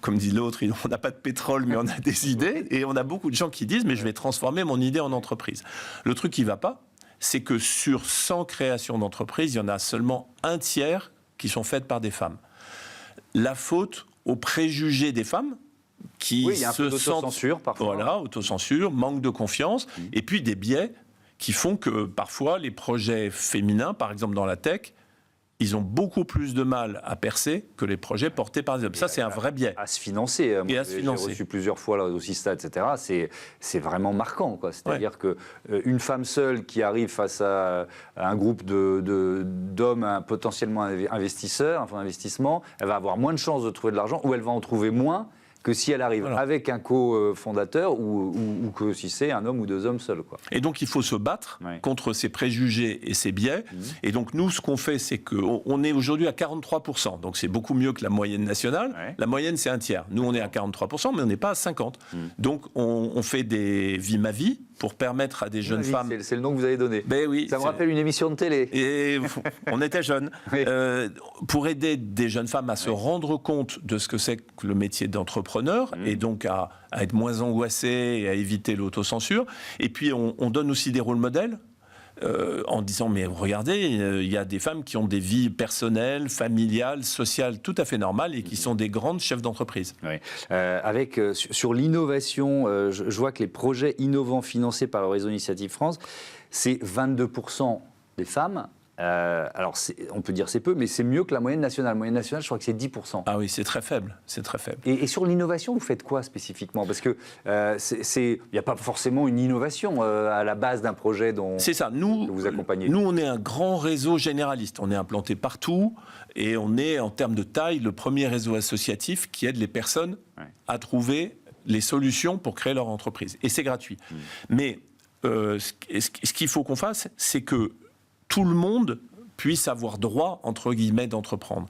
comme dit l'autre, on n'a pas de pétrole, mais on a des idées. Et on a beaucoup de gens qui disent, mais je vais transformer mon idée en entreprise. Le truc qui ne va pas, c'est que sur 100 créations d'entreprises, il y en a seulement un tiers qui sont faites par des femmes. La faute aux préjugés des femmes qui il y a un peu d'autocensure parfois. Voilà, autocensure, manque de confiance, et puis des biais qui font que parfois les projets féminins, par exemple dans la tech, ils ont beaucoup plus de mal à percer que les projets portés par des hommes. Ça, c'est un vrai biais. À se financer. Et à se financer. J'ai reçu plusieurs fois là, au Sistat, etc. C'est vraiment marquant, quoi. C'est-à-dire qu'une femme seule qui arrive face à un groupe d'hommes potentiellement investisseurs, un fonds d'investissement, elle va avoir moins de chances de trouver de l'argent, ou elle va en trouver moins que si elle arrive avec un cofondateur ou que si c'est un homme ou 2 hommes seuls, quoi. Et donc, il faut se battre contre ces préjugés et ces biais. Et donc, nous, ce qu'on fait, c'est qu'on est aujourd'hui à 43%. Donc, c'est beaucoup mieux que la moyenne nationale. La moyenne, c'est un tiers. Nous, on est à 43%, mais on n'est pas à 50%. Donc, on fait des vies ma vie pour permettre à des jeunes femmes... C'est le nom que vous avez donné. Ben oui, ça me rappelle une émission de télé. Et on était jeunes. Pour aider des jeunes femmes à se rendre compte de ce que c'est que le métier d'entrepreneur, et donc à être moins angoissés et à éviter l'autocensure. Et puis, on donne aussi des rôles modèles. En disant, mais regardez, il y a des femmes qui ont des vies personnelles, familiales, sociales, tout à fait normales et qui sont des grandes chefs d'entreprise. Oui. Sur l'innovation, je vois que les projets innovants financés par le réseau Initiative France, c'est 22% des femmes Alors, on peut dire c'est peu, mais c'est mieux que la moyenne nationale. La moyenne nationale, je crois que c'est 10%. Ah oui, c'est très faible. C'est très faible. Et sur l'innovation, vous faites quoi spécifiquement? Parce qu'il n'y a pas forcément une innovation à la base d'un projet dont c'est ça. que vous accompagnez. Nous, on est un grand réseau généraliste. On est implanté partout et on est, en termes de taille, le premier réseau associatif qui aide les personnes à trouver les solutions pour créer leur entreprise. Et c'est gratuit. Mais ce qu'il faut qu'on fasse, c'est que tout le monde puisse avoir droit, entre guillemets, d'entreprendre.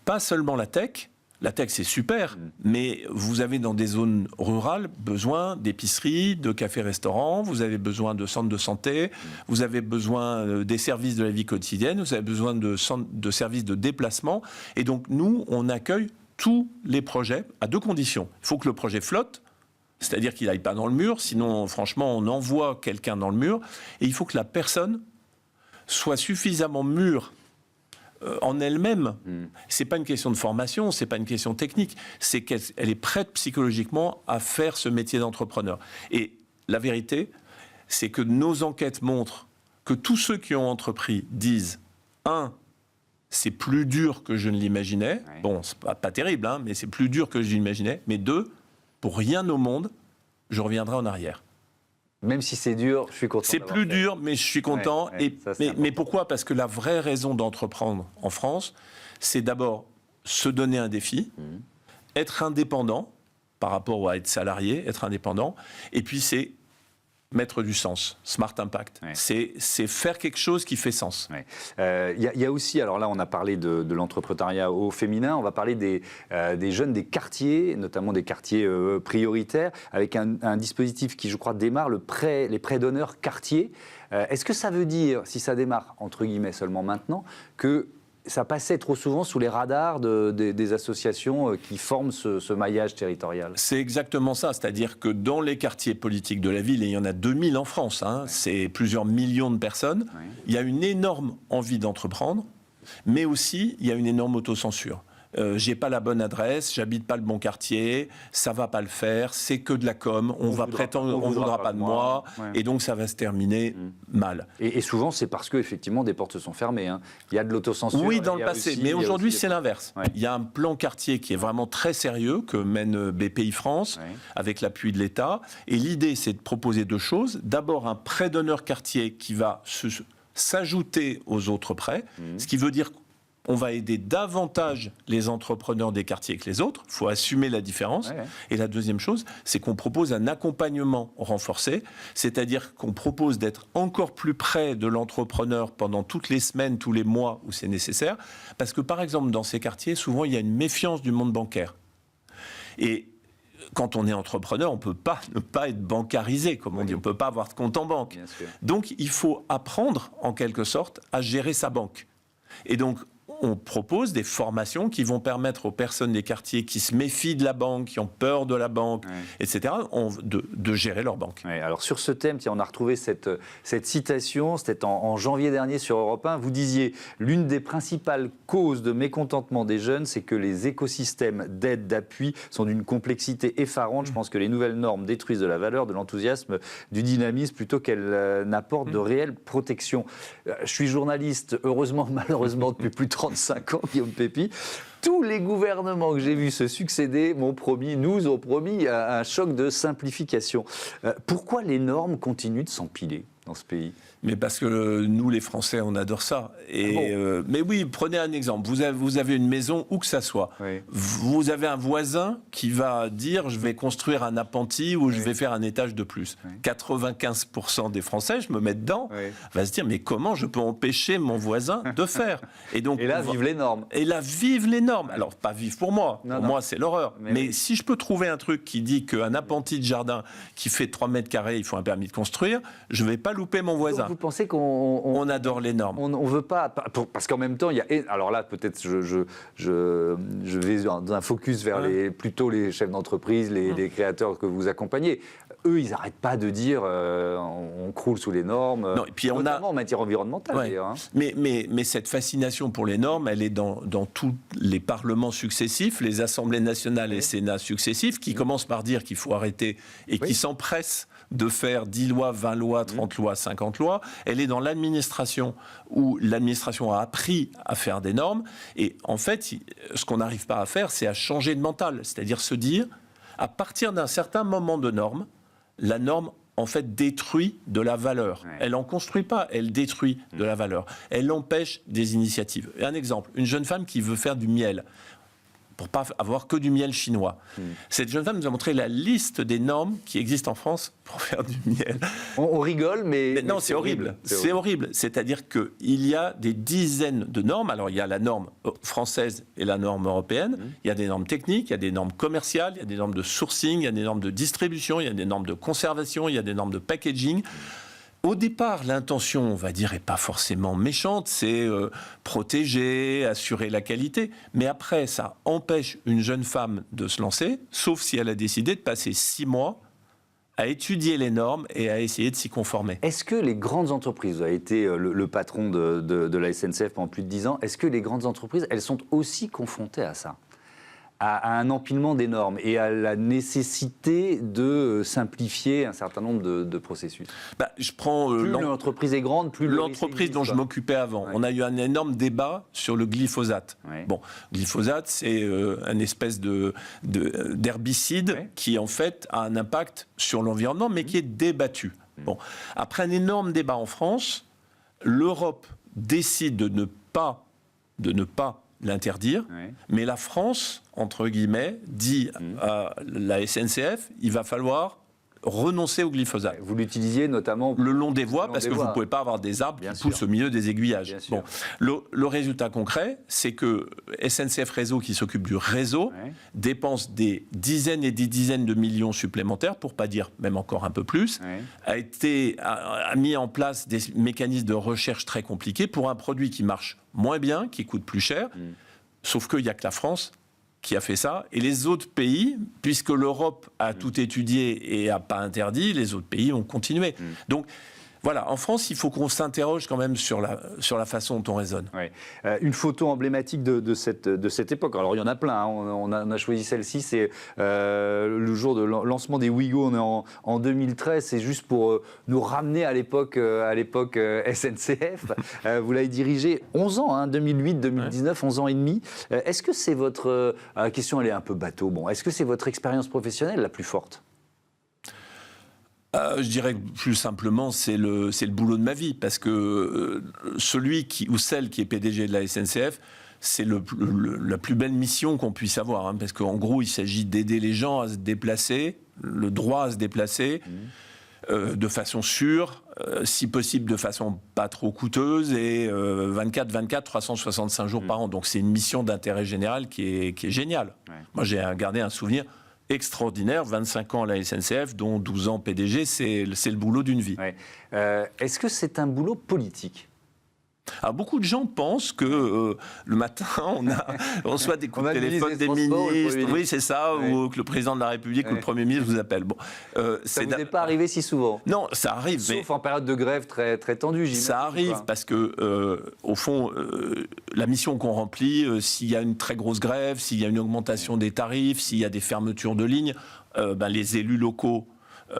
Pas seulement la tech. La tech, c'est super, mais vous avez dans des zones rurales besoin d'épiceries, de cafés-restaurants, vous avez besoin de centres de santé, vous avez besoin des services de la vie quotidienne, vous avez besoin de services de déplacement. Et donc, nous, on accueille tous les projets à 2 conditions. Il faut que le projet flotte, c'est-à-dire qu'il n'aille pas dans le mur, sinon, franchement, on envoie quelqu'un dans le mur. Et il faut que la personne soit suffisamment mûre en elle-même. C'est pas une question de formation, c'est pas une question technique, c'est qu'elle est prête psychologiquement à faire ce métier d'entrepreneur. Et la vérité, c'est que nos enquêtes montrent que tous ceux qui ont entrepris disent, c'est plus dur que je ne l'imaginais. Ouais. Bon, c'est pas terrible, hein, mais c'est plus dur que je l'imaginais. Mais 2, pour rien au monde, je reviendrai en arrière. Même si c'est dur, je suis content. C'est plus dur, mais je suis content. Ouais, mais pourquoi? Parce que la vraie raison d'entreprendre en France, c'est d'abord se donner un défi, être indépendant par rapport à être salarié, être indépendant, et puis c'est mettre du sens, smart impact. Ouais. C'est faire quelque chose qui fait sens. Il y a aussi, alors là on a parlé de l'entrepreneuriat au féminin, on va parler des jeunes des quartiers, notamment des quartiers prioritaires, avec un dispositif qui je crois démarre, les prêts d'honneur quartier. Est-ce que ça veut dire, si ça démarre entre guillemets seulement maintenant, que ça passait trop souvent sous les radars des associations qui forment ce maillage territorial? C'est exactement ça, c'est-à-dire que dans les quartiers politiques de la ville, et il y en a 2000 en France, c'est plusieurs millions de personnes, il y a une énorme envie d'entreprendre, mais aussi il y a une énorme autocensure. J'ai pas la bonne adresse, j'habite pas le bon quartier, ça va pas le faire, c'est que de la com, on voudra pas de moi, et donc ça va se terminer mal. Et souvent c'est parce que effectivement des portes sont fermées. Hein. Il y a de l'autocensure. Oui, dans le passé, mais aujourd'hui c'est l'inverse. Il y a un plan quartier qui est vraiment très sérieux que mène BPI France avec l'appui de l'État. Et l'idée c'est de proposer 2 choses. D'abord un prêt d'honneur quartier qui va s'ajouter aux autres prêts, ce qui veut dire on va aider davantage les entrepreneurs des quartiers que les autres. Il faut assumer la différence. Et la deuxième chose, c'est qu'on propose un accompagnement renforcé, c'est-à-dire qu'on propose d'être encore plus près de l'entrepreneur pendant toutes les semaines, tous les mois où c'est nécessaire. Parce que, par exemple, dans ces quartiers, souvent, il y a une méfiance du monde bancaire. Et quand on est entrepreneur, on ne peut pas ne pas être bancarisé, comme on dit. On ne peut pas avoir de compte en banque. Donc, il faut apprendre, en quelque sorte, à gérer sa banque. Et donc, on propose des formations qui vont permettre aux personnes des quartiers qui se méfient de la banque, qui ont peur de la banque, etc., de gérer leur banque. Alors sur ce thème, on a retrouvé cette citation, c'était en janvier dernier sur Europe 1. Vous disiez « L'une des principales causes de mécontentement des jeunes, c'est que les écosystèmes d'aide, d'appui sont d'une complexité effarante. Je pense que les nouvelles normes détruisent de la valeur, de l'enthousiasme, du dynamisme, plutôt qu'elles n'apportent de réelle protection. » Je suis journaliste, heureusement, malheureusement, depuis plus de 35 ans, Guillaume Pépy. Tous les gouvernements que j'ai vus se succéder nous ont promis un choc de simplification. Pourquoi les normes continuent de s'empiler dans ce pays ? Mais parce que nous, les Français, on adore ça. Et, mais oui, prenez un exemple. Vous avez une maison, où que ça soit. Vous avez un voisin qui va dire « je vais construire un appentis ou je vais faire un étage de plus ». 95% des Français, je me mets dedans, va se dire « mais comment je peux empêcher mon voisin de faire ?» Et là, vivent les normes. Et là, vivent les normes. Alors, pas vivre pour moi. Pour moi, c'est l'horreur. Mais si je peux trouver un truc qui dit qu'un appentis de jardin qui fait 3 mètres carrés, il faut un permis de construire, je ne vais pas louper mon voisin. Vous pensez qu'on adore les normes. On veut pas, parce qu'en même temps, il y a. Alors là, peut-être, je vais dans un focus vers plutôt les chefs d'entreprise, les créateurs que vous accompagnez. Eux, ils n'arrêtent pas de dire on croule sous les normes. Non, et puis notamment en matière environnementale, d'ailleurs. Hein. Mais cette fascination pour les normes, elle est dans tous les parlements successifs, les assemblées nationales et sénats successifs, qui commencent par dire qu'il faut arrêter et qui s'empressent de faire 10 lois, 20 lois, 30 lois lois, 50 lois. Elle est dans l'administration, où l'administration a appris à faire des normes. Et en fait, ce qu'on n'arrive pas à faire, c'est à changer de mental. C'est-à-dire se dire, à partir d'un certain moment de norme, la norme en fait détruit de la valeur. Ouais. Elle n'en construit pas, elle détruit de la valeur. Elle empêche des initiatives. Et un exemple, une jeune femme qui veut faire du miel, pour ne pas avoir que du miel chinois. Cette jeune femme nous a montré la liste des normes qui existent en France pour faire du miel. On rigole, mais non, c'est horrible. C'est horrible. C'est-à-dire qu'il y a des dizaines de normes. Alors, il y a la norme française et la norme européenne. Il y a des normes techniques, il y a des normes commerciales, il y a des normes de sourcing, il y a des normes de distribution, il y a des normes de conservation, il y a des normes de packaging. Au départ, l'intention, on va dire, n'est pas forcément méchante, c'est protéger, assurer la qualité. Mais après, ça empêche une jeune femme de se lancer, sauf si elle a décidé de passer 6 mois à étudier les normes et à essayer de s'y conformer. Est-ce que les grandes entreprises, vous avez été le patron de la SNCF pendant plus de 10 ans, est-ce que les grandes entreprises, elles sont aussi confrontées à ça ? À un empilement des normes et à la nécessité de simplifier un certain nombre de processus. Je prends plus l'entreprise est grande, plus l'entreprise dont je m'occupais avant. Ouais. On a eu un énorme débat sur le glyphosate. Ouais. Bon, glyphosate, c'est une espèce d'herbicide qui en fait a un impact sur l'environnement, mais qui est débattu. Bon, après un énorme débat en France, l'Europe décide de ne pas l'interdire, mais la France, entre guillemets, dit à la SNCF, il va falloir renoncer au glyphosate. Vous l'utilisiez notamment le long des voies, parce que vous ne pouvez pas avoir des arbres qui poussent au milieu des aiguillages. Bon, le résultat concret, c'est que SNCF Réseau, qui s'occupe du réseau, dépense des dizaines et des dizaines de millions supplémentaires, pour ne pas dire même encore un peu plus, a mis en place des mécanismes de recherche très compliqués pour un produit qui marche moins bien, qui coûte plus cher, sauf qu'il n'y a que la France qui a fait ça, et les autres pays, puisque l'Europe a tout étudié et n'a pas interdit, les autres pays ont continué. Donc, voilà, en France, il faut qu'on s'interroge quand même sur la façon dont on raisonne. Ouais. Une photo emblématique de cette époque, alors il y en a plein, hein. On a choisi celle-ci, c'est le jour de lancement des Ouigo, on est en 2013, c'est juste pour nous ramener à l'époque SNCF. Vous l'avez dirigé 11 ans, hein, 2008-2019, 11 ans et demi. Est-ce que c'est votre... la question, elle est un peu bateau. Bon, est-ce que c'est votre expérience professionnelle la plus forte ? Je dirais que plus simplement, c'est le boulot de ma vie, parce que celui ou celle qui est PDG de la SNCF, c'est la plus belle mission qu'on puisse avoir, hein, parce qu'en gros, il s'agit d'aider les gens à se déplacer, le droit à se déplacer, de façon sûre, si possible de façon pas trop coûteuse, et 24/24, 365 jours par an. Donc c'est une mission d'intérêt général qui est géniale. Ouais. Moi, j'ai gardé un souvenir extraordinaire, 25 ans à la SNCF, dont 12 ans PDG, c'est le boulot d'une vie. Ouais. Est-ce que c'est un boulot politique ? Alors, beaucoup de gens pensent que le matin, on reçoit des coups de téléphone des ministres, oui, c'est ça, ou que le président de la République ou le Premier ministre vous appelle. Bon, ça ne vous est pas arrivé si souvent ? Non, ça arrive. Sauf en période de grève très, très tendue, j'imagine. Ça arrive parce que, au fond, la mission qu'on remplit, s'il y a une très grosse grève, s'il y a une augmentation des tarifs, s'il y a des fermetures de lignes, les élus locaux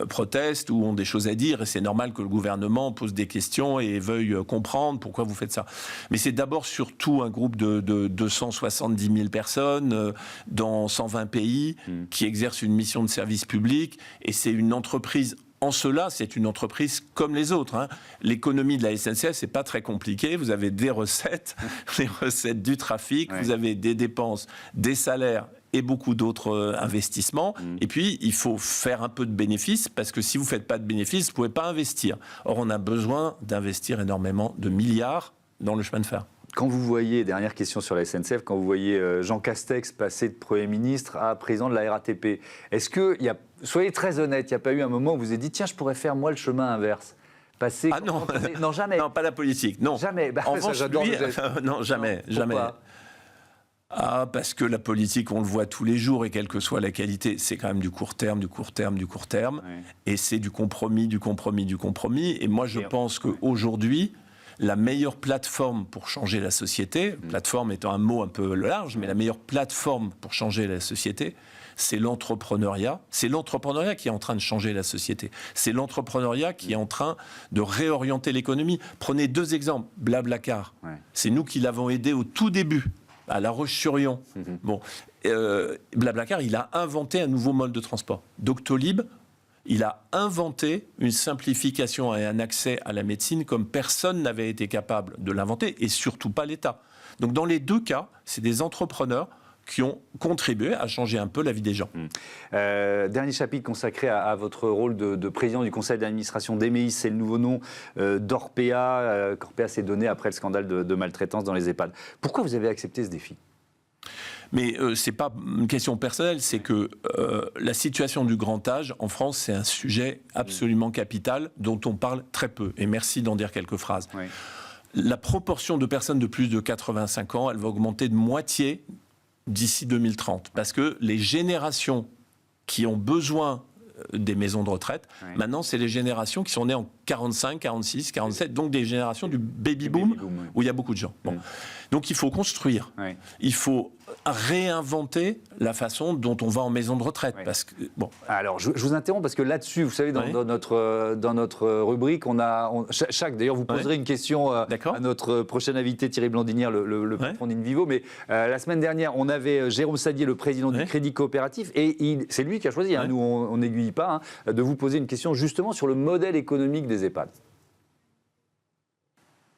protestent ou ont des choses à dire, et c'est normal que le gouvernement pose des questions et veuille comprendre pourquoi vous faites ça. Mais c'est d'abord surtout un groupe de 270 000 personnes dans 120 pays qui exercent une mission de service public, et c'est une entreprise. En cela, c'est une entreprise comme les autres, hein. L'économie de la SNCF, c'est pas très compliqué. Vous avez des recettes, les recettes du trafic, vous avez des dépenses, des salaires et beaucoup d'autres investissements. Et puis, il faut faire un peu de bénéfices, parce que si vous ne faites pas de bénéfices, vous ne pouvez pas investir. Or, on a besoin d'investir énormément de milliards dans le chemin de fer. Quand vous voyez, dernière question sur la SNCF, quand vous voyez Jean Castex passer de Premier ministre à président de la RATP, est-ce que, soyez très honnête, il n'y a pas eu un moment où vous vous êtes dit, tiens, je pourrais faire moi le chemin inverse ? Passer, non. Non, jamais. Non, pas la politique, non. Jamais. En revanche, non, jamais, non, jamais. Parce que la politique, on le voit tous les jours, et quelle que soit la qualité, c'est quand même du court terme. Et c'est du compromis. Et moi, je pense qu'aujourd'hui, la meilleure plateforme pour changer la société, plateforme étant un mot un peu large, mais la meilleure plateforme pour changer la société, c'est l'entrepreneuriat. C'est l'entrepreneuriat qui est en train de changer la société. C'est l'entrepreneuriat qui est en train de réorienter l'économie. Prenez 2 exemples. Blablacar, c'est nous qui l'avons aidé au tout début, à La Roche-sur-Yon. Bon, Blablacar, il a inventé un nouveau mode de transport. Doctolib, il a inventé une simplification et un accès à la médecine comme personne n'avait été capable de l'inventer, et surtout pas l'État. Donc dans les 2 cas, c'est des entrepreneurs qui ont contribué à changer un peu la vie des gens. Dernier chapitre consacré à votre rôle de président du conseil d'administration d'Emeis, c'est le nouveau nom d'Orpea, qu'Orpea s'est donné après le scandale de maltraitance dans les EHPAD. Pourquoi vous avez accepté ce défi ? Mais ce n'est pas une question personnelle, c'est que la situation du grand âge en France, c'est un sujet absolument capital dont on parle très peu. Et merci d'en dire quelques phrases. Oui. La proportion de personnes de plus de 85 ans, elle va augmenter de moitié d'ici 2030. Parce que les générations qui ont besoin des maisons de retraite, maintenant, c'est les générations qui sont nées en 45, 46, 47, donc des générations du baby-boom, où il y a beaucoup de gens. Bon. Donc, il faut construire. Il faut réinventer la façon dont on va en maison de retraite. Parce que, bon. Alors, je vous interromps parce que là-dessus, vous savez, dans notre rubrique, d'ailleurs, vous poserez une question à notre prochain invité, Thierry Blandinière, le patron d'Invivo. Mais la semaine dernière, on avait Jérôme Sadier, le président du Crédit Coopératif, et c'est lui qui a choisi, nous on n'aiguille pas, de vous poser une question justement sur le modèle économique des EHPAD.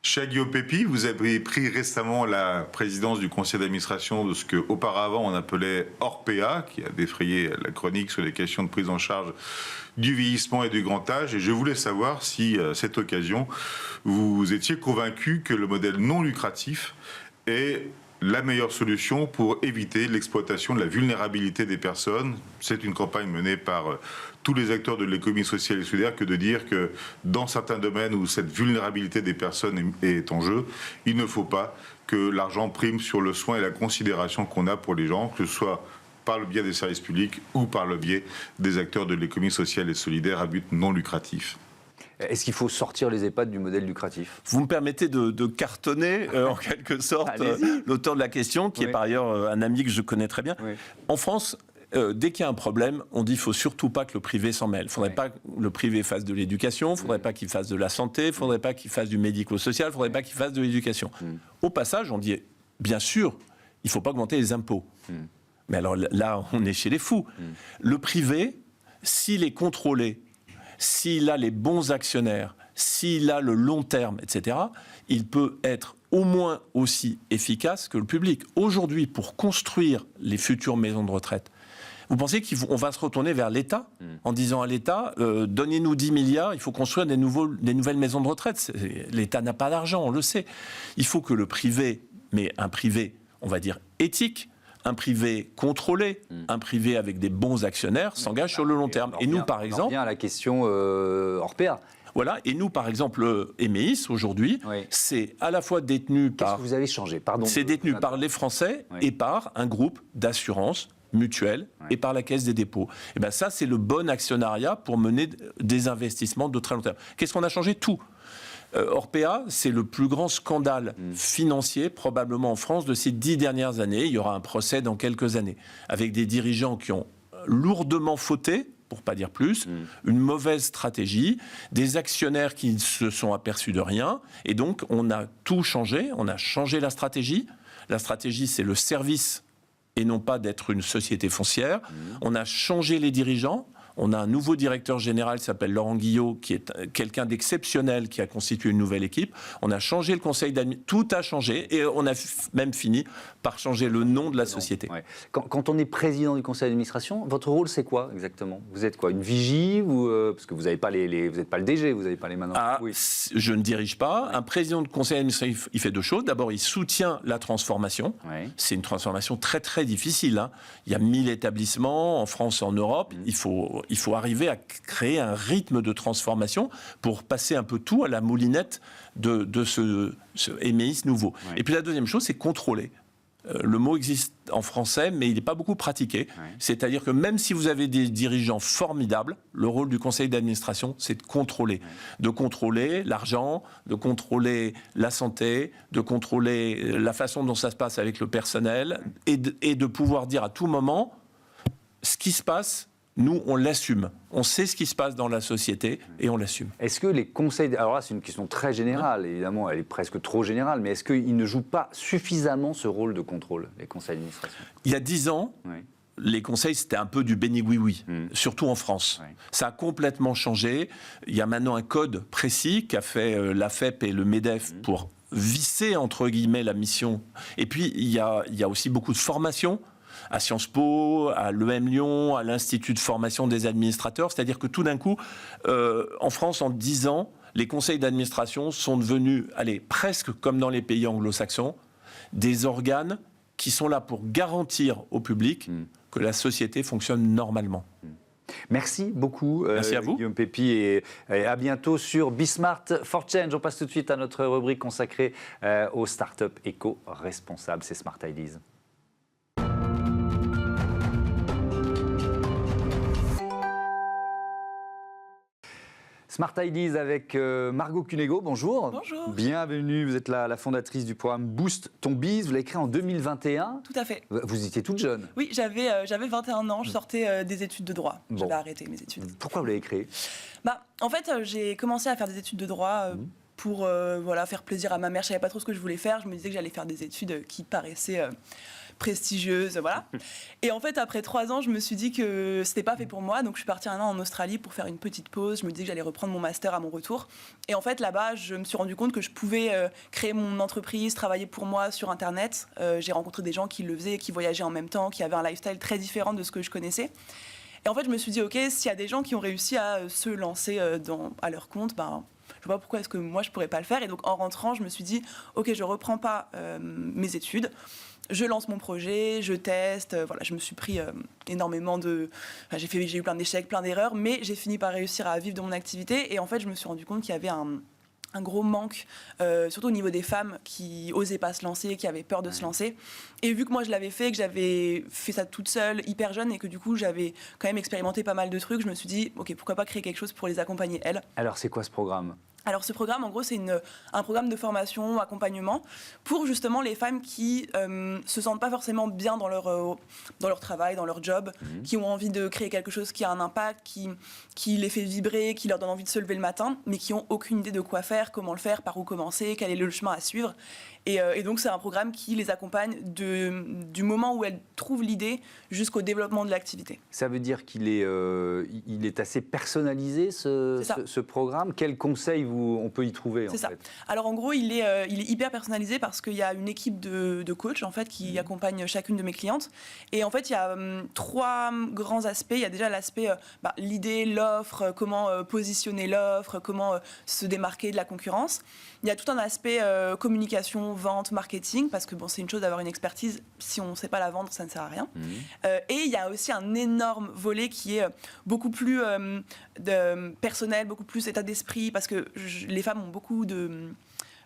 Chez Guillaume Pépi, vous avez pris récemment la présidence du conseil d'administration de ce qu'auparavant on appelait Orpea, qui a défrayé la chronique sur les questions de prise en charge du vieillissement et du grand âge. Et je voulais savoir si, à cette occasion, vous étiez convaincu que le modèle non lucratif est la meilleure solution pour éviter l'exploitation de la vulnérabilité des personnes. C'est une campagne menée par tous les acteurs de l'économie sociale et solidaire que de dire que dans certains domaines où cette vulnérabilité des personnes est en jeu, il ne faut pas que l'argent prime sur le soin et la considération qu'on a pour les gens, que ce soit par le biais des services publics ou par le biais des acteurs de l'économie sociale et solidaire à but non lucratif. Est-ce qu'il faut sortir les EHPAD du modèle lucratif ? Vous me permettez de cartonner, en quelque sorte, l'auteur de la question, qui est par ailleurs un ami que je connais très bien. En France, dès qu'il y a un problème, on dit qu'il ne faut surtout pas que le privé s'en mêle. Il ne faudrait pas que le privé fasse de l'éducation, il ne faudrait pas qu'il fasse de la santé, il ne faudrait pas qu'il fasse du médico-social, il ne faudrait pas qu'il fasse de l'éducation. Au passage, on dit, bien sûr, il ne faut pas augmenter les impôts. Mais alors là, on est chez les fous. Le privé, s'il est contrôlé, s'il a les bons actionnaires, s'il a le long terme, etc., il peut être au moins aussi efficace que le public. Aujourd'hui, pour construire les futures maisons de retraite, vous pensez qu'on va se retourner vers l'État en disant à l'État, donnez-nous 10 milliards, il faut construire des nouvelles maisons de retraite. L'État n'a pas d'argent, on le sait. Il faut que le privé, mais un privé, on va dire, éthique, un privé contrôlé, un privé avec des bons actionnaires, s'engage sur le long terme. Et nous, par exemple... On revient à la question Orpea. Voilà, et nous, par exemple, Emeis, aujourd'hui, c'est à la fois détenu par... Qu'est-ce que vous avez changé ? Pardon. C'est détenu par les Français et par un groupe d'assurance mutuelle et par la Caisse des dépôts. Et bien ça, c'est le bon actionnariat pour mener des investissements de très long terme. Qu'est-ce qu'on a changé ? Tout. Orpea, c'est le plus grand scandale financier probablement en France de ces 10 dernières années. Il y aura un procès dans quelques années, avec des dirigeants qui ont lourdement fauté, pour pas dire plus, une mauvaise stratégie, des actionnaires qui ne se sont aperçus de rien, et donc on a tout changé, on a changé la stratégie. La stratégie, c'est le service et non pas d'être une société foncière. On a changé les dirigeants. On a un nouveau directeur général qui s'appelle Laurent Guillot, qui est quelqu'un d'exceptionnel, qui a constitué une nouvelle équipe. On a changé le conseil d'administration, tout a changé, et on a même fini par changer le nom de la société. Quand on est président du conseil d'administration, votre rôle c'est quoi exactement ? Vous êtes quoi ? Une vigie ou parce que vous n'êtes pas le DG, vous n'avez pas les mains dans le... Je ne dirige pas. Un président de conseil d'administration, il fait 2 choses. D'abord, il soutient la transformation. C'est une transformation très très difficile. Il y a 1000 établissements en France et en Europe. Il faut arriver à créer un rythme de transformation pour passer un peu tout à la moulinette de ce Emeis nouveau. Et puis la deuxième chose, c'est contrôler. Le mot existe en français, mais il n'est pas beaucoup pratiqué. Ouais. C'est-à-dire que même si vous avez des dirigeants formidables, le rôle du conseil d'administration, c'est de contrôler. Ouais. De contrôler l'argent, de contrôler la santé, de contrôler la façon dont ça se passe avec le personnel, et de pouvoir dire à tout moment, ce qui se passe, nous, on l'assume. On sait ce qui se passe dans la société et on l'assume. Est-ce que les conseils... Alors là, c'est une question très générale, évidemment, elle est presque trop générale, mais est-ce qu'ils ne jouent pas suffisamment ce rôle de contrôle, les conseils d'administration ? Il y a 10 ans, les conseils, c'était un peu du béni-oui-oui, surtout en France. Ça a complètement changé. Il y a maintenant un code précis qu'a fait l'AFEP et le MEDEF pour visser, entre guillemets, la mission. Et puis, il y a aussi beaucoup de formation à Sciences Po, à l'EM Lyon, à l'Institut de formation des administrateurs. C'est-à-dire que tout d'un coup, en France, en 10 ans, les conseils d'administration sont devenus, presque comme dans les pays anglo-saxons, des organes qui sont là pour garantir au public que la société fonctionne normalement. Merci beaucoup, Merci à vous. Guillaume Pepy, et à bientôt sur Bismart for Change. On passe tout de suite à notre rubrique consacrée aux startups éco-responsables, c'est Smart Ideas. Smart Ideas avec Margot Cunego, bonjour. Bonjour. Bienvenue, vous êtes la fondatrice du programme Boost ton biz, vous l'avez créé en 2021. Tout à fait. Vous étiez toute jeune. Oui, j'avais 21 ans, je sortais des études de droit. Bon. J'avais arrêté mes études. Pourquoi vous l'avez créé ? En fait, j'ai commencé à faire des études de droit pour faire plaisir à ma mère. Je ne savais pas trop ce que je voulais faire, je me disais que j'allais faire des études qui paraissaient... prestigieuse, voilà. Et en fait, après 3 ans, je me suis dit que c'était pas fait pour moi, donc je suis partie 1 an en Australie pour faire une petite pause. Je me disais que j'allais reprendre mon master à mon retour. Et en fait, là-bas, je me suis rendu compte que je pouvais créer mon entreprise, travailler pour moi sur Internet. J'ai rencontré des gens qui le faisaient, qui voyageaient en même temps, qui avaient un lifestyle très différent de ce que je connaissais. Et en fait, je me suis dit, ok, s'il y a des gens qui ont réussi à se lancer à leur compte, je vois pas pourquoi est-ce que moi je pourrais pas le faire. Et donc en rentrant, je me suis dit, ok, je reprends pas mes études. Je lance mon projet, je teste, je me suis pris énormément j'ai eu plein d'échecs, plein d'erreurs, mais j'ai fini par réussir à vivre de mon activité. Et en fait, je me suis rendu compte qu'il y avait un gros manque, surtout au niveau des femmes qui osaient pas se lancer, qui avaient peur de se lancer. Et vu que moi je l'avais fait, que j'avais fait ça toute seule, hyper jeune, et que du coup j'avais quand même expérimenté pas mal de trucs, je me suis dit, ok, pourquoi pas créer quelque chose pour les accompagner elles. Alors c'est quoi ce programme ? Alors ce programme, en gros, c'est un programme de formation, accompagnement, pour justement les femmes qui se sentent pas forcément bien dans leur travail, dans leur job, qui ont envie de créer quelque chose qui a un impact, qui les fait vibrer, qui leur donne envie de se lever le matin, mais qui ont aucune idée de quoi faire, comment le faire, par où commencer, quel est le chemin à suivre. Et donc c'est un programme qui les accompagne du moment où elles trouvent l'idée jusqu'au développement de l'activité. Ça veut dire qu'il est assez personnalisé ce programme. Quels conseils on peut y trouver C'est en ça. fait. Alors en gros, il est hyper personnalisé parce qu'il y a une équipe de coachs en fait qui accompagne chacune de mes clientes. Et en fait, il y a 3 grands aspects. Il y a déjà l'aspect l'idée, l'offre, comment positionner l'offre, comment se démarquer de la concurrence. Il y a tout un aspect communication, vente, marketing, parce que c'est une chose d'avoir une expertise, si on ne sait pas la vendre, ça ne sert à rien. Et il y a aussi un énorme volet qui est beaucoup plus personnel, beaucoup plus état d'esprit, parce que les femmes ont beaucoup de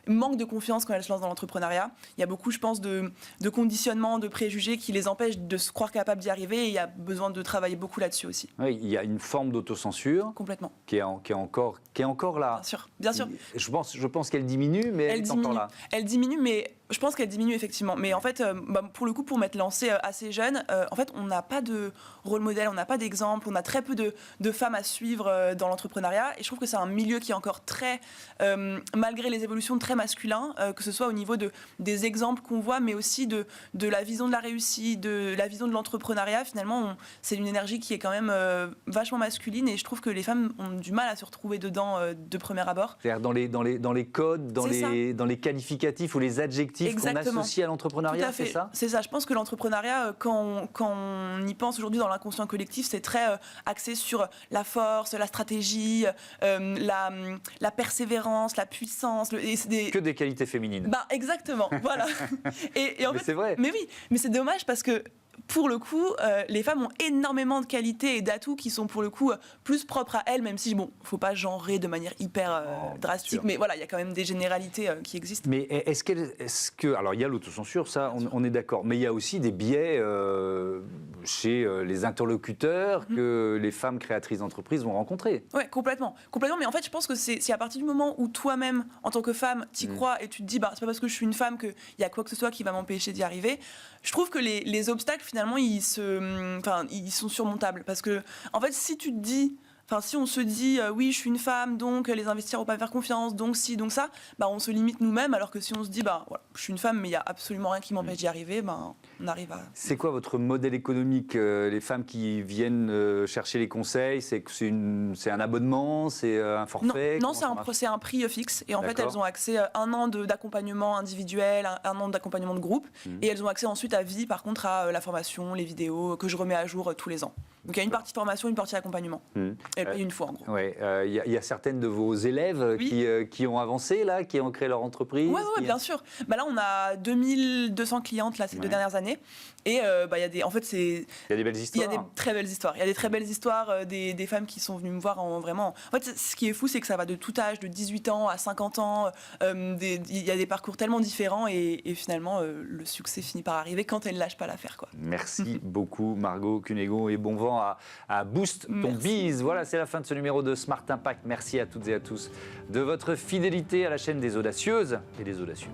manque de confiance quand elles se lancent dans l'entrepreneuriat. Il y a beaucoup, je pense, de conditionnements, de préjugés qui les empêchent de se croire capables d'y arriver, et il y a besoin de travailler beaucoup là-dessus aussi. Oui, il y a une forme d'autocensure Complètement. qui est encore là. Bien sûr. Je pense qu'elle diminue, mais elle est encore là. Elle diminue, mais je pense qu'elle diminue effectivement. Mais en fait, pour le coup, pour m'être lancée assez jeune, en fait, on n'a pas de rôle modèle, on n'a pas d'exemple, on a très peu de femmes à suivre dans l'entrepreneuriat. Et je trouve que c'est un milieu qui est encore très, malgré les évolutions, très masculin, que ce soit au niveau des exemples qu'on voit, mais aussi de la vision de la réussite, de la vision de l'entrepreneuriat. Finalement, c'est une énergie qui est quand même vachement masculine, et je trouve que les femmes ont du mal à se retrouver dedans de premier abord. C'est-à-dire dans les codes, dans les qualificatifs ou les adjectifs qu'on associe à l'entrepreneuriat, c'est ça ? C'est ça. Je pense que l'entrepreneuriat, quand on y pense aujourd'hui dans l'inconscient collectif, c'est très axé sur la force, la stratégie, la persévérance, la puissance. Que des qualités féminines. Exactement, voilà. Et en fait, c'est vrai. Mais oui, mais c'est dommage parce que pour le coup, les femmes ont énormément de qualités et d'atouts qui sont pour le coup plus propres à elles, même si, bon, faut pas genrer de manière hyper drastique, mais voilà, il y a quand même des généralités qui existent. Mais est-ce que... Alors, il y a l'autocensure, ça, on est d'accord, mais il y a aussi des biais chez les interlocuteurs que les femmes créatrices d'entreprises vont rencontrer. Oui, complètement. Complètement, mais en fait, je pense que c'est à partir du moment où toi-même, en tant que femme, t'y crois et tu te dis, bah, c'est pas parce que je suis une femme qu'il y a quoi que ce soit qui va m'empêcher d'y arriver. Je trouve que les obstacles, finalement, ils sont surmontables. Parce que, en fait, si tu te dis... Enfin, si on se dit oui, je suis une femme, donc les investisseurs vont pas me faire confiance, donc si, donc ça, bah, on se limite nous-mêmes. Alors que si on se dit bah voilà, je suis une femme, mais il y a absolument rien qui m'empêche d'y arriver, bah, on arrive à. C'est quoi votre modèle économique? Les femmes qui viennent chercher les conseils, c'est un abonnement, c'est un forfait? Non, c'est un prix fixe. Et en fait, elles ont accès à 1 an d'accompagnement individuel, un an d'accompagnement de groupe, et elles ont accès ensuite à vie, par contre, à la formation, les vidéos que je remets à jour tous les ans. Donc il y a une partie formation, une partie accompagnement. Elle paye une fois en gros. Oui, il y a certaines de vos élèves qui ont avancé, là, qui ont créé leur entreprise. Oui, bien sûr. Bah, là, on a 2200 clientes là, ces 2 dernières années. Et bah, il y a des belles histoires. Il y a des très belles histoires. Il y a des très belles histoires des femmes qui sont venues me voir vraiment. En fait, ce qui est fou, c'est que ça va de tout âge, de 18 ans à 50 ans. Il y a des parcours tellement différents et finalement, le succès finit par arriver quand elle ne lâche pas l'affaire, quoi. Merci beaucoup, Margot Cunégonde, et bon vent à Boost ton Biz. Voilà, c'est la fin de ce numéro de Smart Impact. Merci à toutes et à tous de votre fidélité à la chaîne des audacieuses et des audacieux.